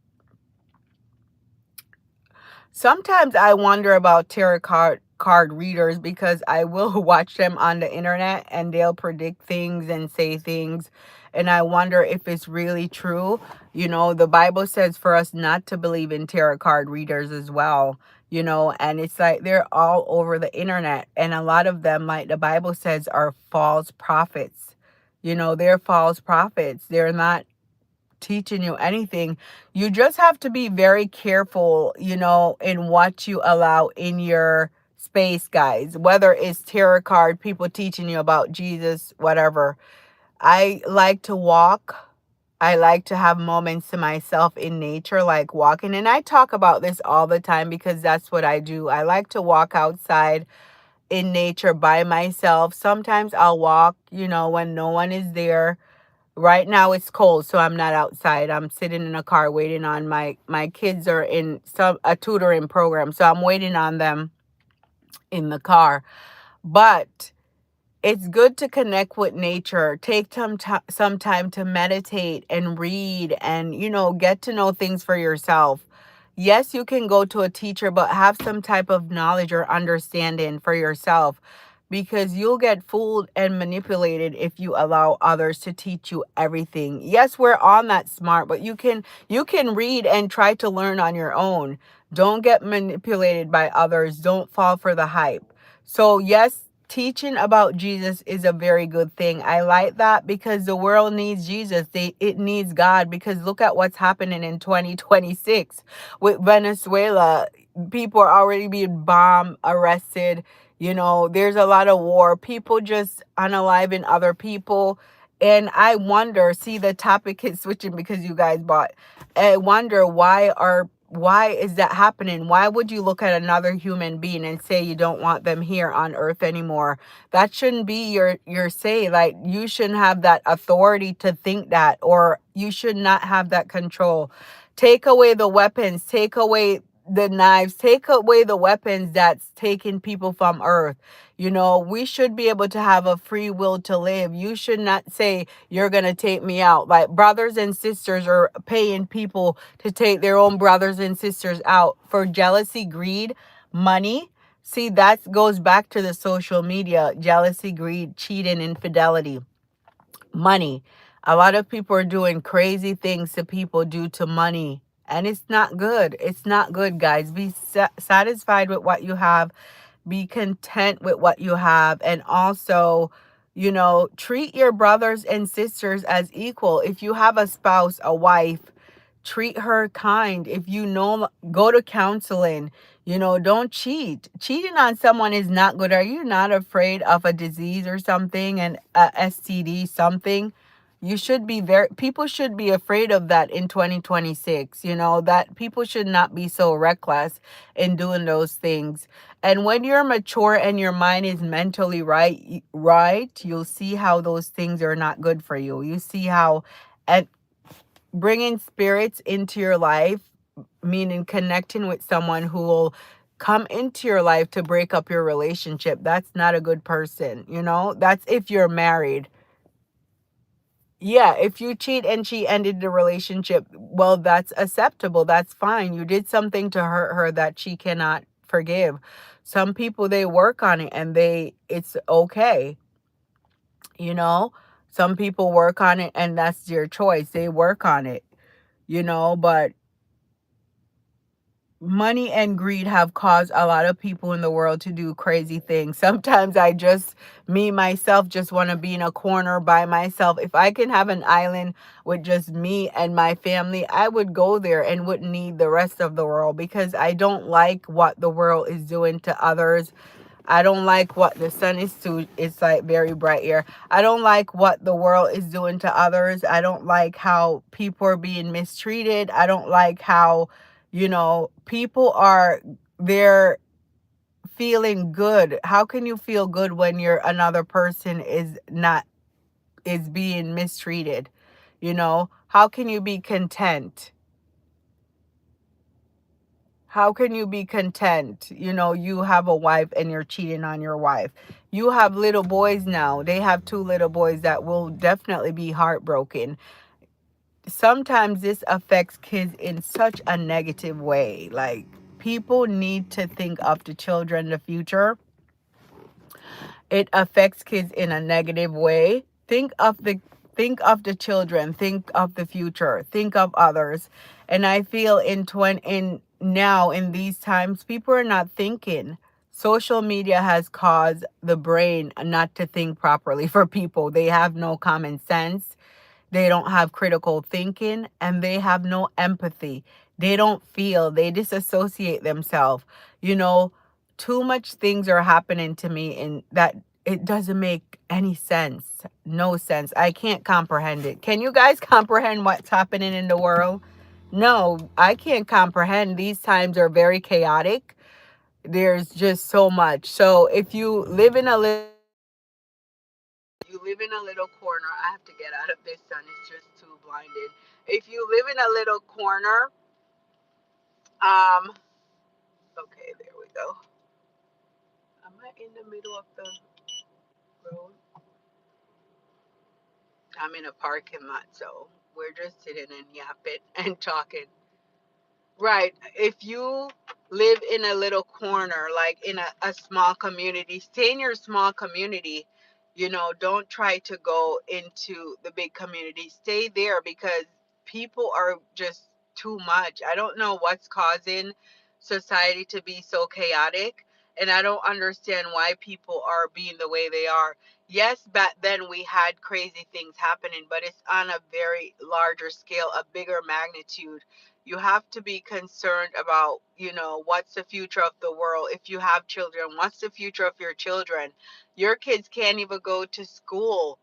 Sometimes I wonder about tarot card readers, because I will watch them on the internet and they'll predict things and say things, and I wonder if it's really true. The Bible says for us not to believe in tarot card readers as well. And it's like they're all over the internet, and a lot of them, like the Bible says, are false prophets. They're false prophets. They're not teaching you anything. You just have to be very careful, in what you allow in your space, guys. Whether it's tarot card, people teaching you about Jesus, whatever. I like to walk. I like to have moments to myself in nature, like walking. And I talk about this all the time because that's what I do. I like to walk outside in nature by myself. Sometimes I'll walk, when no one is there. Right now it's cold, so I'm not outside. I'm sitting in a car waiting on my kids are in a tutoring program, so I'm waiting on them in the car. But it's good to connect with nature. Take some time to meditate and read and, get to know things for yourself. Yes, you can go to a teacher, but have some type of knowledge or understanding for yourself, because you'll get fooled and manipulated if you allow others to teach you everything. Yes, we're all not smart, but you can read and try to learn on your own. Don't get manipulated by others. Don't fall for the hype. So yes, teaching about Jesus is a very good thing. I like that because the world needs Jesus. It needs God, because look at what's happening in 2026 with Venezuela. People are already being bombed, arrested. There's a lot of war. People just unaliving other people. And I wonder, see, the topic is switching because you guys bought. I wonder why is that happening? Why would you look at another human being and say you don't want them here on earth anymore? That shouldn't be your say. Like, you shouldn't have that authority to think that, or you should not have that control. Take away the weapons, take away the knives, take away the weapons that's taking people from earth. We should be able to have a free will to live. You should not say you're going to take me out. Like, brothers and sisters are paying people to take their own brothers and sisters out for jealousy, greed, money. See, that goes back to the social media: jealousy, greed, cheating, infidelity, money. A lot of people are doing crazy things to people due to money. And it's not good. It's not good, guys. Be satisfied with what you have. Be content with what you have. And also, Treat your brothers and sisters as equal. If you have a spouse, a wife, treat her kind. If you know, go to counseling. Don't cheat. Cheating on someone is not good. Are you not afraid of a disease or something, and a STD something? You should be very, people should be afraid of that in 2026. That people should not be so reckless in doing those things. And when you're mature and your mind is mentally right, you'll see how those things are not good for you. You see how, and bringing spirits into your life, meaning connecting with someone who will come into your life to break up your relationship. That's not a good person. That's if you're married. Yeah, if you cheat and she ended the relationship, well, that's acceptable. That's fine. You did something to hurt her that she cannot forgive. Some people, they work on it and it's okay. You know, some people work on it and that's their choice. They work on it, but money and greed have caused a lot of people in the world to do crazy things. Sometimes me myself, just want to be in a corner by myself. If I can have an island with just me and my family, I would go there and wouldn't need the rest of the world, because I don't like what the world is doing to others. I don't like what the sun is too. It's like very bright here. I don't like what the world is doing to others. I don't like how people are being mistreated. I don't like how, people are, they're feeling good. How can you feel good when another person is being mistreated? How can you be content? How can you be content? You have a wife and you're cheating on your wife. You have little boys now. They have two little boys that will definitely be heartbroken. Sometimes this affects kids in such a negative way. Like, people need to think of the children, the future. It affects kids in a negative way. Think of the children, think of the future, think of others. And I feel in these times, people are not thinking. Social media has caused the brain not to think properly for people. They have no common sense. They don't have critical thinking, and they have no empathy. They don't feel, they disassociate themselves. You know, Too much things are happening to me in that it doesn't make any sense. No sense. I can't comprehend it. Can you guys comprehend what's happening in the world? No, I can't comprehend. These times are very chaotic. There's just so much. So if you live in a little corner. I have to get out of this sun. It's just too blinded. If you live in a little corner, um, okay, there we go. Am I in the middle of the road? I'm in a parking lot, so we're just sitting and yapping and talking. Right. If you live in a little corner, like in a small community, stay in your small community. Don't try to go into the big community. Stay there, because people are just too much. I don't know what's causing society to be so chaotic. And I don't understand why people are being the way they are. Yes, back then we had crazy things happening, but it's on a very larger scale, a bigger magnitude. You have to be concerned about, what's the future of the world. If you have children, what's the future of your children? Your kids can't even go to school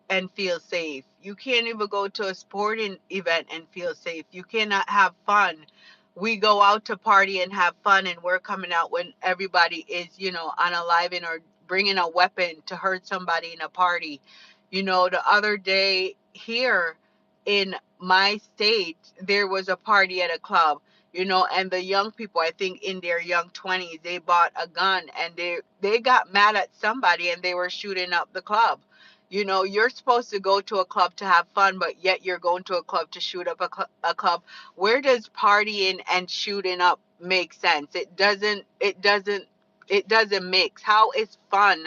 and feel safe. You can't even go to a sporting event and feel safe. You cannot have fun. We go out to party and have fun, and we're coming out when everybody is, unaliving or bringing a weapon to hurt somebody in a party. The other day here in my state, there was a party at a club. And the young people, I think in their young 20s, they bought a gun and they got mad at somebody and they were shooting up the club. You're supposed to go to a club to have fun, but yet you're going to a club to shoot up a club. Where does partying and shooting up make sense? It doesn't mix. How is fun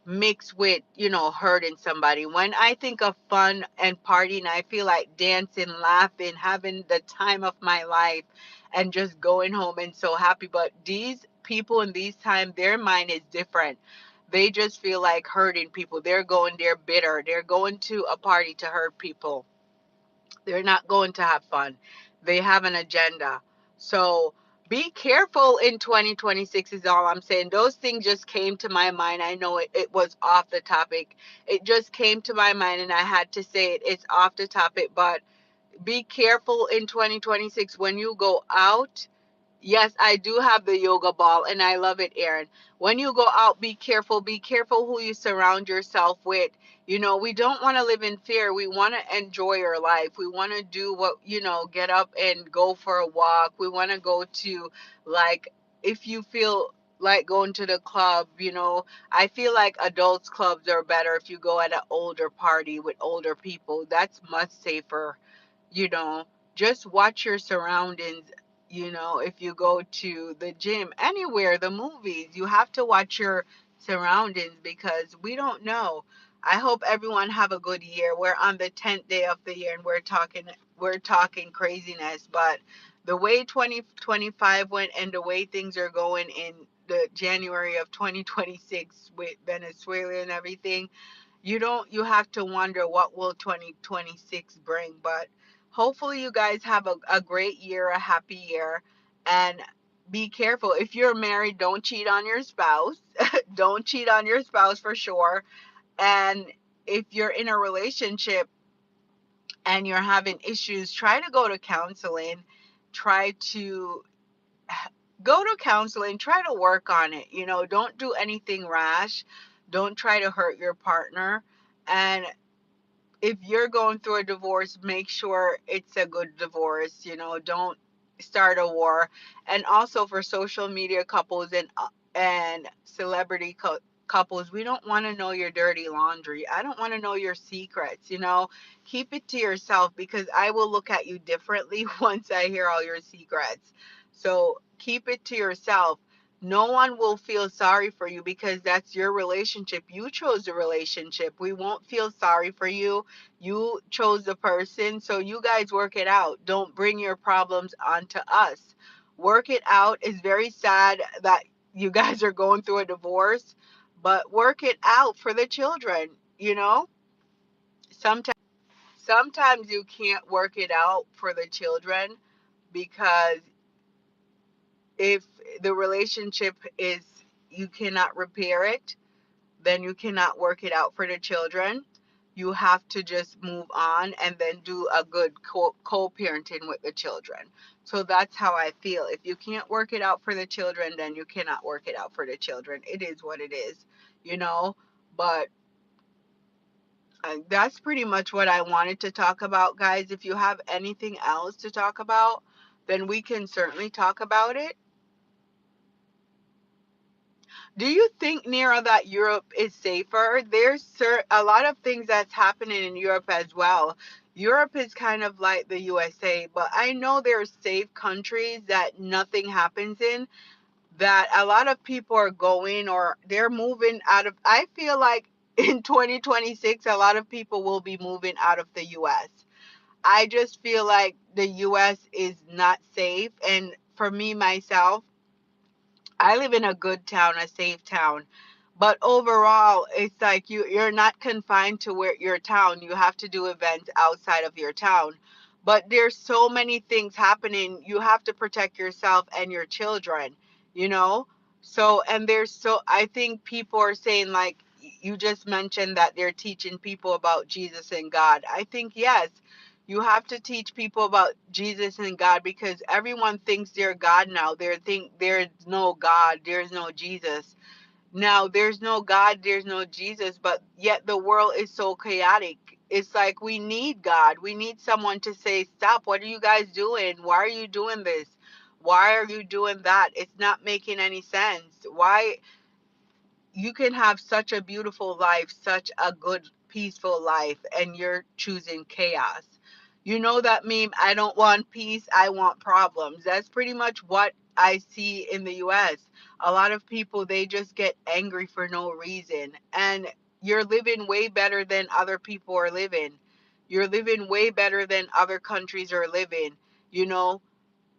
mixed with, hurting somebody? When I think of fun and partying, I feel like dancing, laughing, having the time of my life, and just going home and so happy. But these people in these times, their mind is different. They just feel like hurting people. They're going there bitter. They're going to a party to hurt people. They're not going to have fun. They have an agenda. So be careful in 2026 is all I'm saying. Those things just came to my mind. I know it was off the topic. It just came to my mind and I had to say it. It's off the topic, but be careful in 2026 when you go out. Yes, I do have the yoga ball and I love it, Aaron. When you go out, be careful. Be careful who you surround yourself with. You know, we don't want to live in fear. We want to enjoy our life. We want to do what, get up and go for a walk. We want to go to, like, if you feel like going to the club, I feel like adults clubs are better if you go at an older party with older people. That's much safer, you know just watch your surroundings. If you go to the gym, anywhere, the movies, you have to watch your surroundings because we don't know. I hope everyone have a good year. We're on the 10th day of the year and we're talking craziness, but the way 2025 went and the way things are going in the January of 2026 with Venezuela and everything, you have to wonder what will 2026 bring. But hopefully you guys have a great year, a happy year, and be careful. If you're married, don't cheat on your spouse. Don't cheat on your spouse for sure. And if you're in a relationship and you're having issues, try to go to counseling. Try to go to counseling, try to work on it. Don't do anything rash. Don't try to hurt your partner. And if you're going through a divorce, make sure it's a good divorce. Don't start a war. And also for social media couples and celebrity couples, we don't want to know your dirty laundry. I don't want to know your secrets. Keep it to yourself because I will look at you differently once I hear all your secrets. So keep it to yourself. No one will feel sorry for you because that's your relationship. You chose the relationship. We won't feel sorry for you. You chose the person, so you guys work it out. Don't bring your problems onto us. Work it out. It's very sad that you guys are going through a divorce, but work it out for the children. You know, sometimes you can't work it out for the children because if the relationship is you cannot repair it, then you cannot work it out for the children. You have to just move on and then do a good co-parenting with the children. So that's how I feel. If you can't work it out for the children, then you cannot work it out for the children. It is what it is, you know. But that's pretty much what I wanted to talk about, guys. If you have anything else to talk about, then we can certainly talk about it. Do you think, Nira, that Europe is safer? There's a lot of things that's happening in Europe as well. Europe is kind of like the USA, but I know there are safe countries that nothing happens in, that a lot of people are going or they're moving out of. I feel like in 2026, a lot of people will be moving out of the US. I just feel like the US is not safe. And for me, myself, I live in a good town, a safe town. But overall, it's like you're not confined to where your town. You have to do events outside of your town. But there's so many things happening. You have to protect yourself and your children, you know? So, and I think people are saying, like, you just mentioned that they're teaching people about Jesus and God. I think, yes, you have to teach people about Jesus and God because everyone thinks they're God now. They think there's no God, there's no Jesus. Now, there's no God, there's no Jesus, but yet the world is so chaotic. It's like we need God. We need someone to say, stop, what are you guys doing? Why are you doing this? Why are you doing that? It's not making any sense. Why you can have such a beautiful life, such a good, peaceful life, and you're choosing chaos. You know that meme, I don't want peace, I want problems. That's pretty much what I see in the US. A lot of people, they just get angry for no reason. And you're living way better than other people are living. You're living way better than other countries are living. You know,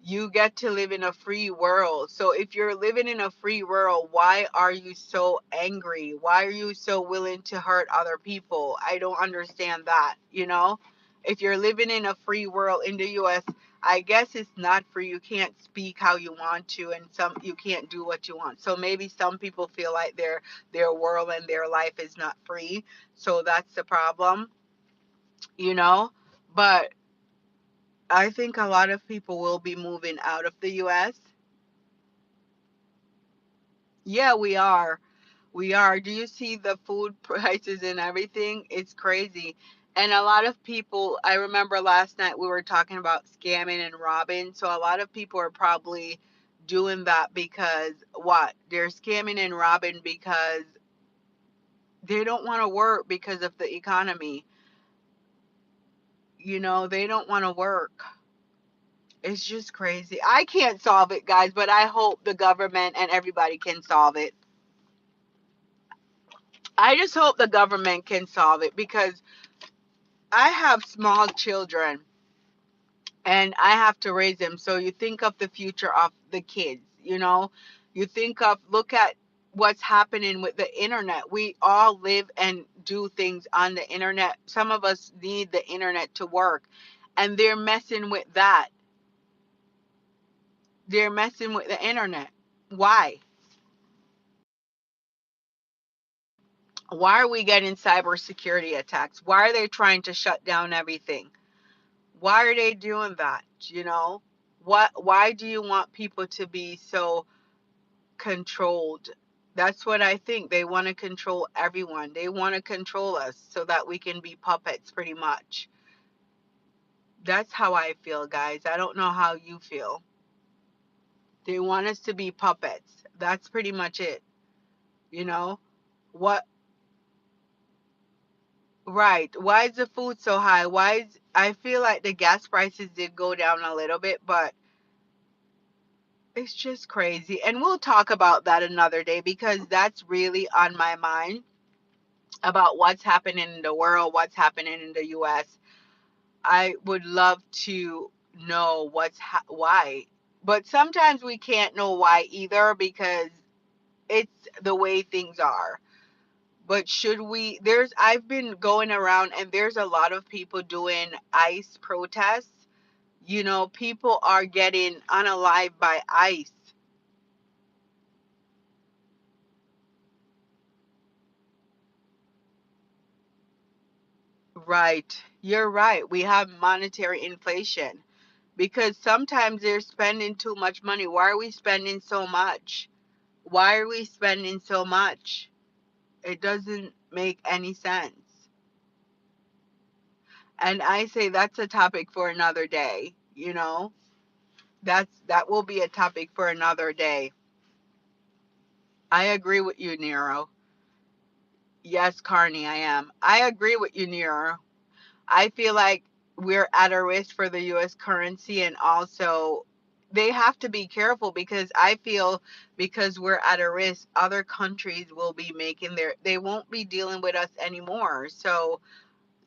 You get to live in a free world. So if you're living in a free world, why are you so angry? Why are you so willing to hurt other people? I don't understand that, you know? If you're living in a free world in the US, I guess it's not free. You can't speak how you want to, and some you can't do what you want. So maybe some people feel like their world and their life is not free. So that's the problem, you know? But I think a lot of people will be moving out of the US. Yeah, we are. We are. Do you see the food prices and everything? It's crazy. And a lot of people, I remember last night we were talking about scamming and robbing. So a lot of people are probably doing that because what? They're scamming and robbing because they don't want to work because of the economy. You know, they don't want to work. It's just crazy. I can't solve it, guys, but I hope the government and everybody can solve it. I just hope the government can solve it because I have small children and I have to raise them. So you think of the future of the kids, you know? You think of, look at what's happening with the internet. We all live and do things on the internet. Some of us need the internet to work, and they're messing with that. They're messing with the internet. Why? Why are we getting cybersecurity attacks? Why are they trying to shut down everything? Why are they doing that? You know, why do you want people to be so controlled? That's what I think. They want to control everyone. They want to control us so that we can be puppets, pretty much. That's how I feel, guys. I don't know how you feel. They want us to be puppets. That's pretty much it. You know, what? Right. Why is the food so high? Why is, I feel like the gas prices did go down a little bit, but it's just crazy. And we'll talk about that another day because that's really on my mind, about what's happening in the world, what's happening in the US. I would love to know why. But sometimes we can't know why either because it's the way things are. But should we, I've been going around and there's a lot of people doing ICE protests. You know, people are getting unalived by ICE. Right. You're right. We have monetary inflation because sometimes they're spending too much money. Why are we spending so much? Why are we spending so much? It doesn't make any sense. And I say that's a topic for another day, you know? That will be a topic for another day. I agree with you, Nero. Yes, Carney, I am. I agree with you, Nero. I feel like we're at a risk for the US currency, and also they have to be careful because I feel because we're at a risk, other countries will be making they won't be dealing with us anymore. So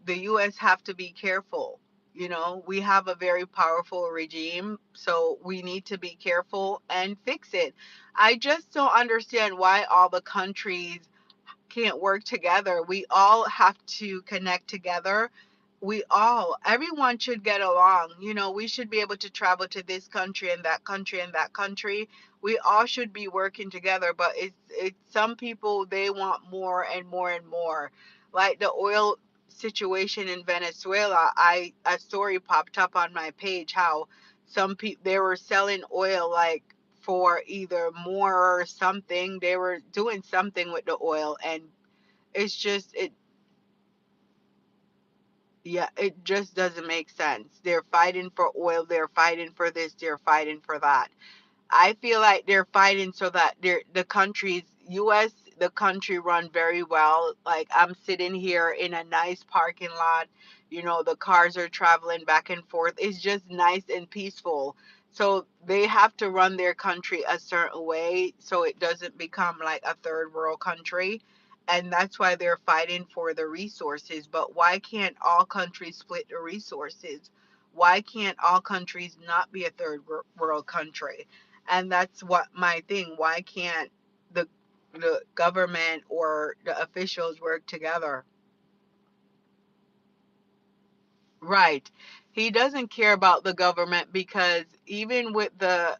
the US have to be careful. You know, we have a very powerful regime, so we need to be careful and fix it. I just don't understand why all the countries can't work together. We all have to connect together. Everyone should get along. You know, we should be able to travel to this country and that country and that country. We all should be working together, but it's some people, they want more and more and more. Like the oil situation in Venezuela, a story popped up on my page how some people, they were selling oil like for either more or something. They were doing something with the oil, and it's just it yeah, it just doesn't make sense. They're fighting for oil, they're fighting for this, they're fighting for that. I feel like they're fighting so that the country's US, the country run very well. Like I'm sitting here in a nice parking lot, you know, the cars are traveling back and forth. It's just nice and peaceful. So they have to run their country a certain way so it doesn't become like a third world country. And that's why they're fighting for the resources. But why can't all countries split the resources? Why can't all countries not be a world country? And that's what my thing. Why can't the the government or the officials work together? Right. He doesn't care about the government because even with the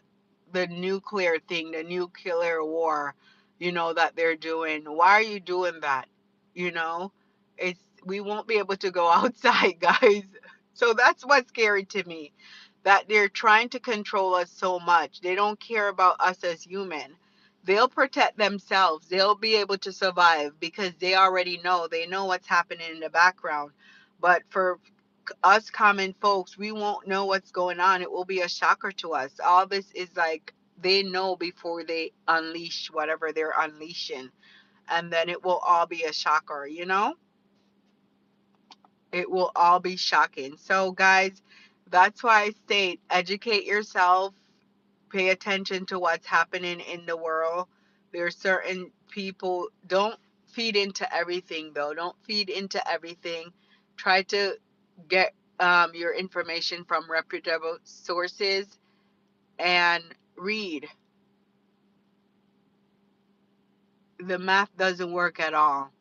nuclear thing, the nuclear war, that they're doing, why are you doing that? You know, it's we won't be able to go outside, guys. So that's what's scary to me, that they're trying to control us so much. They don't care about us as human. They'll protect themselves. They'll be able to survive because they already know. They know what's happening in the background. But for us common folks, we won't know what's going on. It will be a shocker to us. All this is like they know before they unleash whatever they're unleashing, and then it will all be a shocker. It will all be shocking. So, guys, that's why I state educate yourself, pay attention to what's happening in the world. There's certain people, don't feed into everything, though. Don't feed into everything. Try to get your information from reputable sources and read. The math doesn't work at all.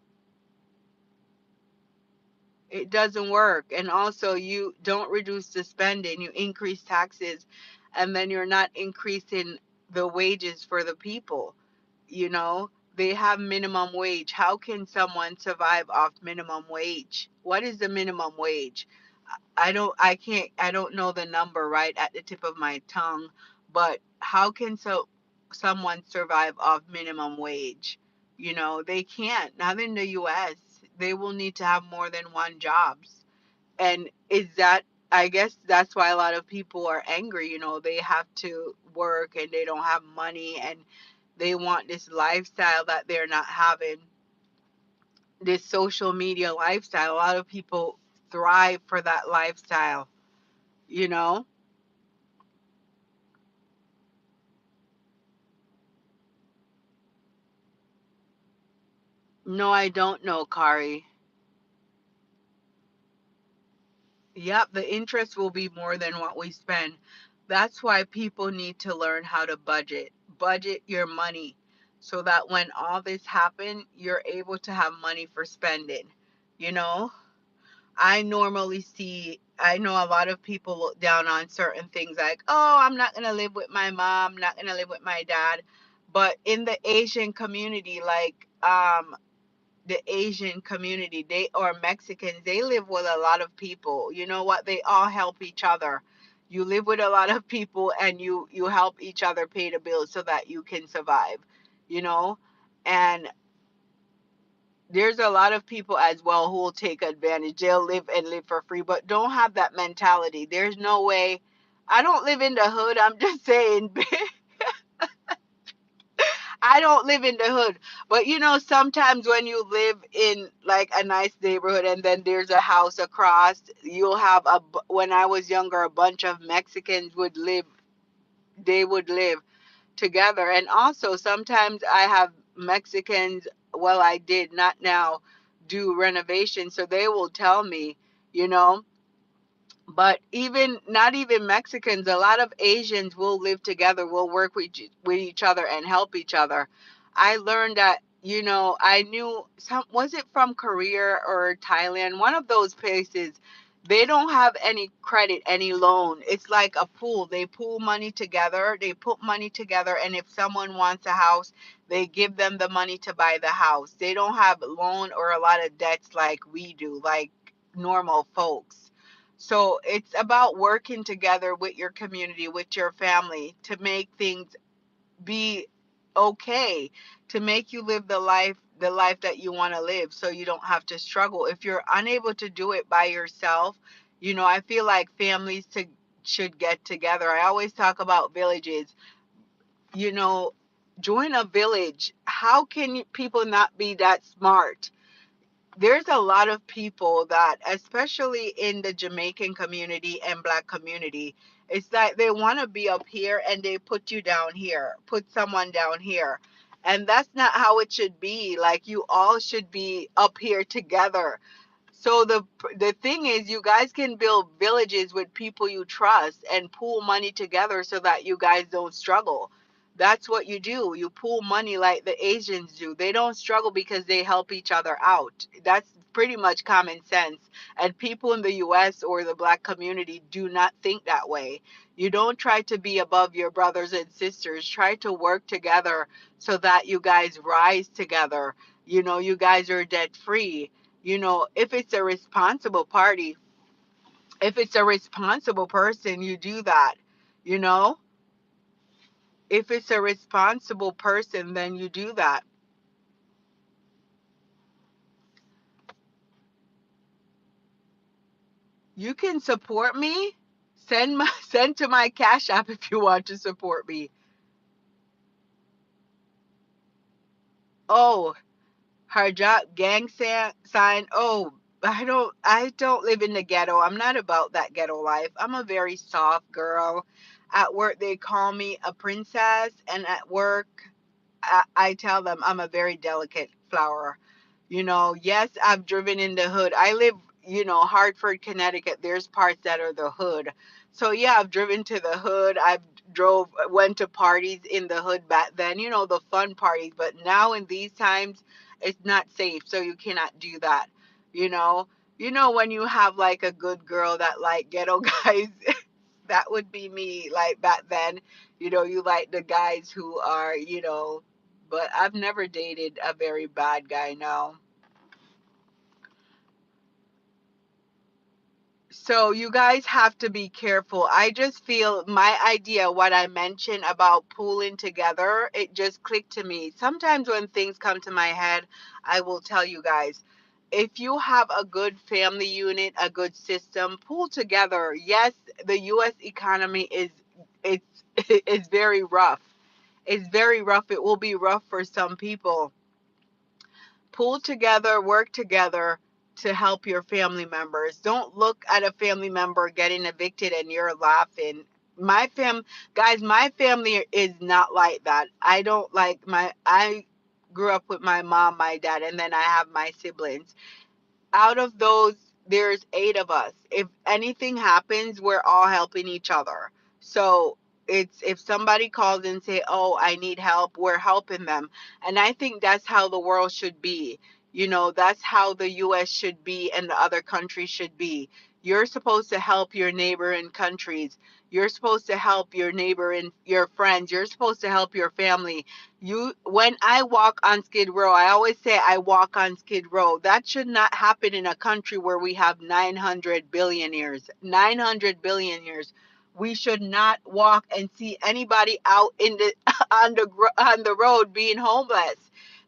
It doesn't work. And also, you don't reduce the spending, you increase taxes, and then you're not increasing the wages for the people. You know, they have minimum wage. How can someone survive off minimum wage? What is the minimum wage? I don't know the number right at the tip of my tongue, but how can someone survive off minimum wage? They can't. Not in the US. They will need to have more than one jobs. And is that I guess that's why a lot of people are angry. They have to work and they don't have money, and they want this lifestyle that they're not having, this social media lifestyle. A lot of people thrive for that lifestyle, you know? No, I don't know, Kari. Yep, the interest will be more than what we spend. That's why people need to learn how to budget. Budget your money so that when all this happens, you're able to have money for spending. You know, I know a lot of people look down on certain things like, oh, I'm not going to live with my mom, not going to live with my dad. But in the Asian community, like, the Asian community, they or Mexicans, they live with a lot of people. You know what? They all help each other. You live with a lot of people and you help each other pay the bills so that you can survive, you know? And there's a lot of people as well who will take advantage. They'll live and live for free, but don't have that mentality. There's no way. I don't live in the hood. I'm just saying, I don't live in the hood, but sometimes when you live in like a nice neighborhood and then there's a house across, you'll have when I was younger, a bunch of Mexicans would live, they would live together. And also sometimes I have Mexicans, well, I did not now do renovations, so they will tell me, you know, but even not even Mexicans, a lot of Asians will live together, will work with each other and help each other. I learned that, I knew was it from Korea or Thailand, one of those places. They don't have any credit, any loan. It's like a pool. They pool money together, they put money together, and if someone wants a house, they give them the money to buy the house. They don't have loan or a lot of debts like we do, like normal folks. So it's about working together with your community, with your family, to make things be okay, to make you live the life that you want to live, so you don't have to struggle. If you're unable to do it by yourself, I feel like families should get together. I always talk about villages. You know, join a village. How can people not be that smart? There's a lot of people that, especially in the Jamaican community and Black community, it's like they want to be up here and they put you down here, put someone down here. And that's not how it should be. Like, you all should be up here together. So the thing is, you guys can build villages with people you trust and pool money together so that you guys don't struggle. That's what you do. You pool money like the Asians do. They don't struggle because they help each other out. That's pretty much common sense. And people in the US or the black community do not think that way. You don't try to be above your brothers and sisters. Try to work together so that you guys rise together. You know, you guys are debt free. You know, if it's a responsible party, if it's a responsible person, you do that. You know, if it's a responsible person, then you do that. You can support me. Send to my Cash App if you want to support me. Oh, Harjat gang sign. Oh, I don't live in the ghetto. I'm not about that ghetto life. I'm a very soft girl. At work they call me a princess, and at work I tell them I'm a very delicate flower. You know, yes, I've driven in the hood. I live, you know, Hartford, Connecticut. There's parts that are the hood. So yeah, I've driven to the hood. Went to parties in the hood back then, you know, the fun parties. But now in these times, it's not safe. So you cannot do that. You know, when you have like a good girl that like ghetto guys, that would be me. Like back then, you know, you like the guys who are, you know, but I've never dated a very bad guy, no. So you guys have to be careful. I just feel my idea, what I mentioned about pooling together, it just clicked to me. Sometimes when things come to my head, I will tell you guys. If you have a good family unit, a good system, pool together. Yes, the US economy is it's it's very rough. It's very rough. It will be rough for some people. Pull together, work together to help your family members. Don't look at a family member getting evicted and you're laughing. My guys, my family is not like that. I grew up with my mom, my dad, and then I have my siblings. Out of those, there's 8 of us. If anything happens, we're all helping each other. So it's if somebody calls and say, "Oh, I need help," we're helping them. And I think that's how the world should be. You know, that's how the US should be and the other countries should be. You're supposed to help your neighbor in countries. You're supposed to help your neighbor and your friends. You're supposed to help your family. When I walk on Skid Row, I always say I walk on Skid Row. That should not happen in a country where we have 900 billionaires. 900 billionaires. We should not walk and see anybody out in the on the road being homeless.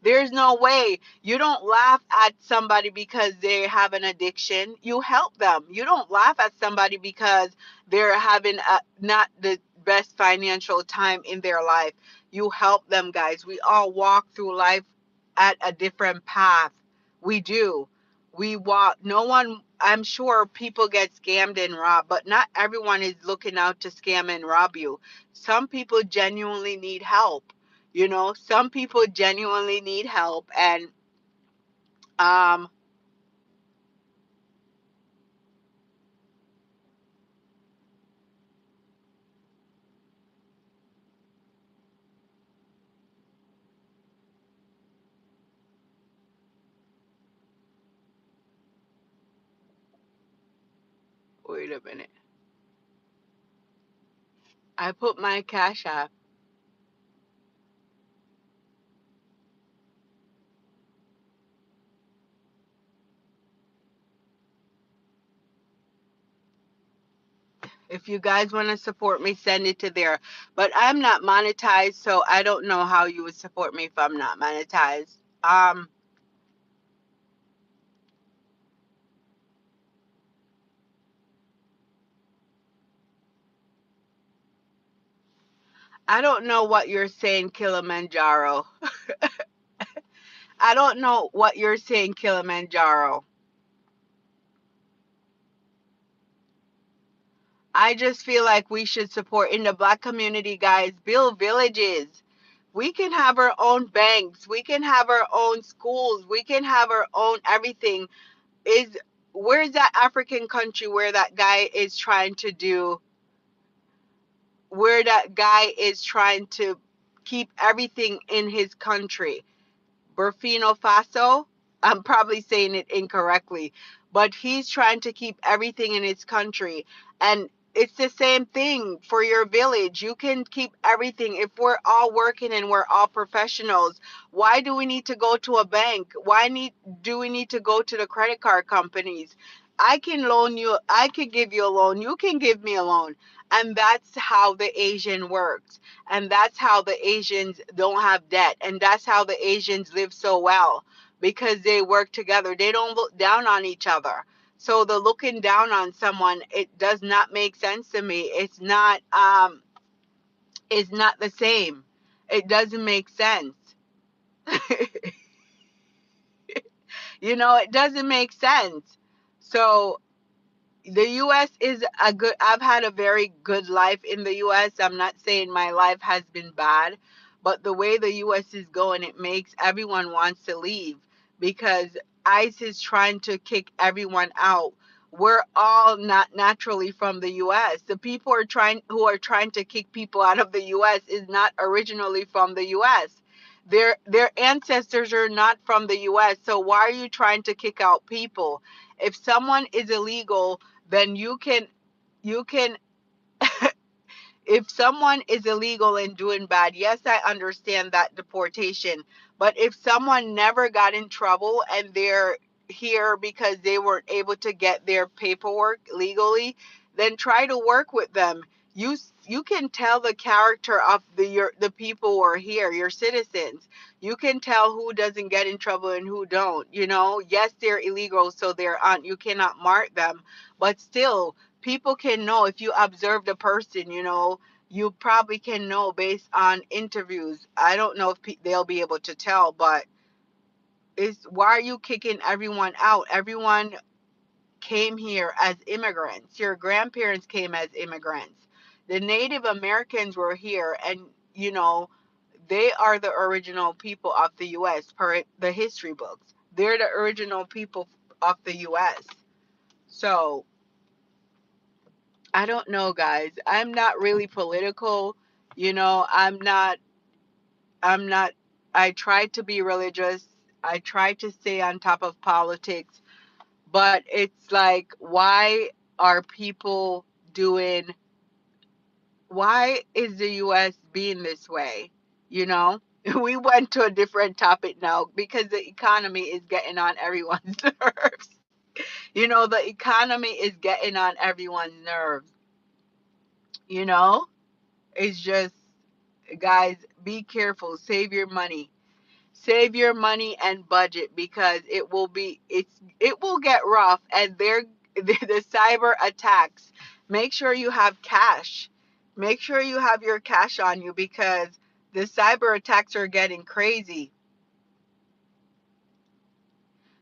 There's no way. You don't laugh at somebody because they have an addiction. You help them. You don't laugh at somebody because they're having not the best financial time in their life. You help them, guys. We all walk through life at a different path. We do. We walk. No one, I'm sure people get scammed and robbed, but not everyone is looking out to scam and rob you. Some people genuinely need help. You know, some people genuinely need help. And, um, wait a minute. I put my Cash App. If you guys want to support me, send it to there. But I'm not monetized, so I don't know how you would support me if I'm not monetized. Um, I don't know what you're saying, Kilimanjaro. I don't know what you're saying, Kilimanjaro. I just feel like we should support in the black community, guys, build villages. We can have our own banks. We can have our own schools. We can have our own everything. Is where's that African country where that guy is trying to do, where that guy is trying to keep everything in his country? Burkina Faso. I'm probably saying it incorrectly, but he's trying to keep everything in his country. And it's the same thing for your village. You can keep everything. If we're all working and we're all professionals, why do we need to go to a bank? Do we need to go to the credit card companies? I can loan you, I could give you a loan, you can give me a loan. And that's how the Asian works. And that's how the Asians don't have debt. And that's how the Asians live so well, because they work together. They don't look down on each other. So the looking down on someone, it does not make sense to me. It's not the same. It doesn't make sense. It doesn't make sense. So the US is a good, I've had a very good life in the US. I'm not saying my life has been bad, but the way the US is going, it makes everyone wants to leave, because ICE is trying to kick everyone out. We're all not naturally from the US. The people who are trying to kick people out of the US is not originally from the US. Their ancestors are not from the US. So why are you trying to kick out people? If someone is illegal, then you can if someone is illegal and doing bad, yes, I understand that deportation. But if someone never got in trouble and they're here because they weren't able to get their paperwork legally, then try to work with them. You can tell the character of the people who are here, your citizens. You can tell who doesn't get in trouble and who don't. Yes, they're illegal, so you cannot mark them, but still people can know. If you observe the person, you probably can know based on interviews. I don't know if they'll be able to tell, but why are you kicking everyone out? Everyone came here as immigrants. Your grandparents came as immigrants. The Native Americans were here, and they are the original people of the US per the history books. They're the original people of the US. So I don't know, guys. I'm not really political. I'm not, I try to be religious. I try to stay on top of politics, but it's like, doing, why is the US being this way? You know? We went to a different topic now because the economy is getting on everyone's nerves. The economy is getting on everyone's nerves, you know? It's just, guys, be careful. Save your money and budget, because it will get rough, and the cyber attacks. Make sure you have cash. Make sure you have your cash on you, because the cyber attacks are getting crazy.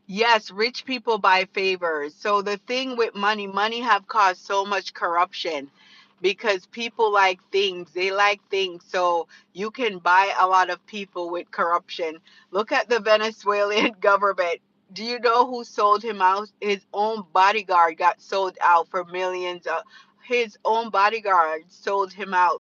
Yes, rich people buy favors. So the thing with money have caused so much corruption, because people like things. They like things. So you can buy a lot of people with corruption. Look at the Venezuelan government. Do you know who sold him out? His own bodyguard got sold out for millions. His own bodyguard sold him out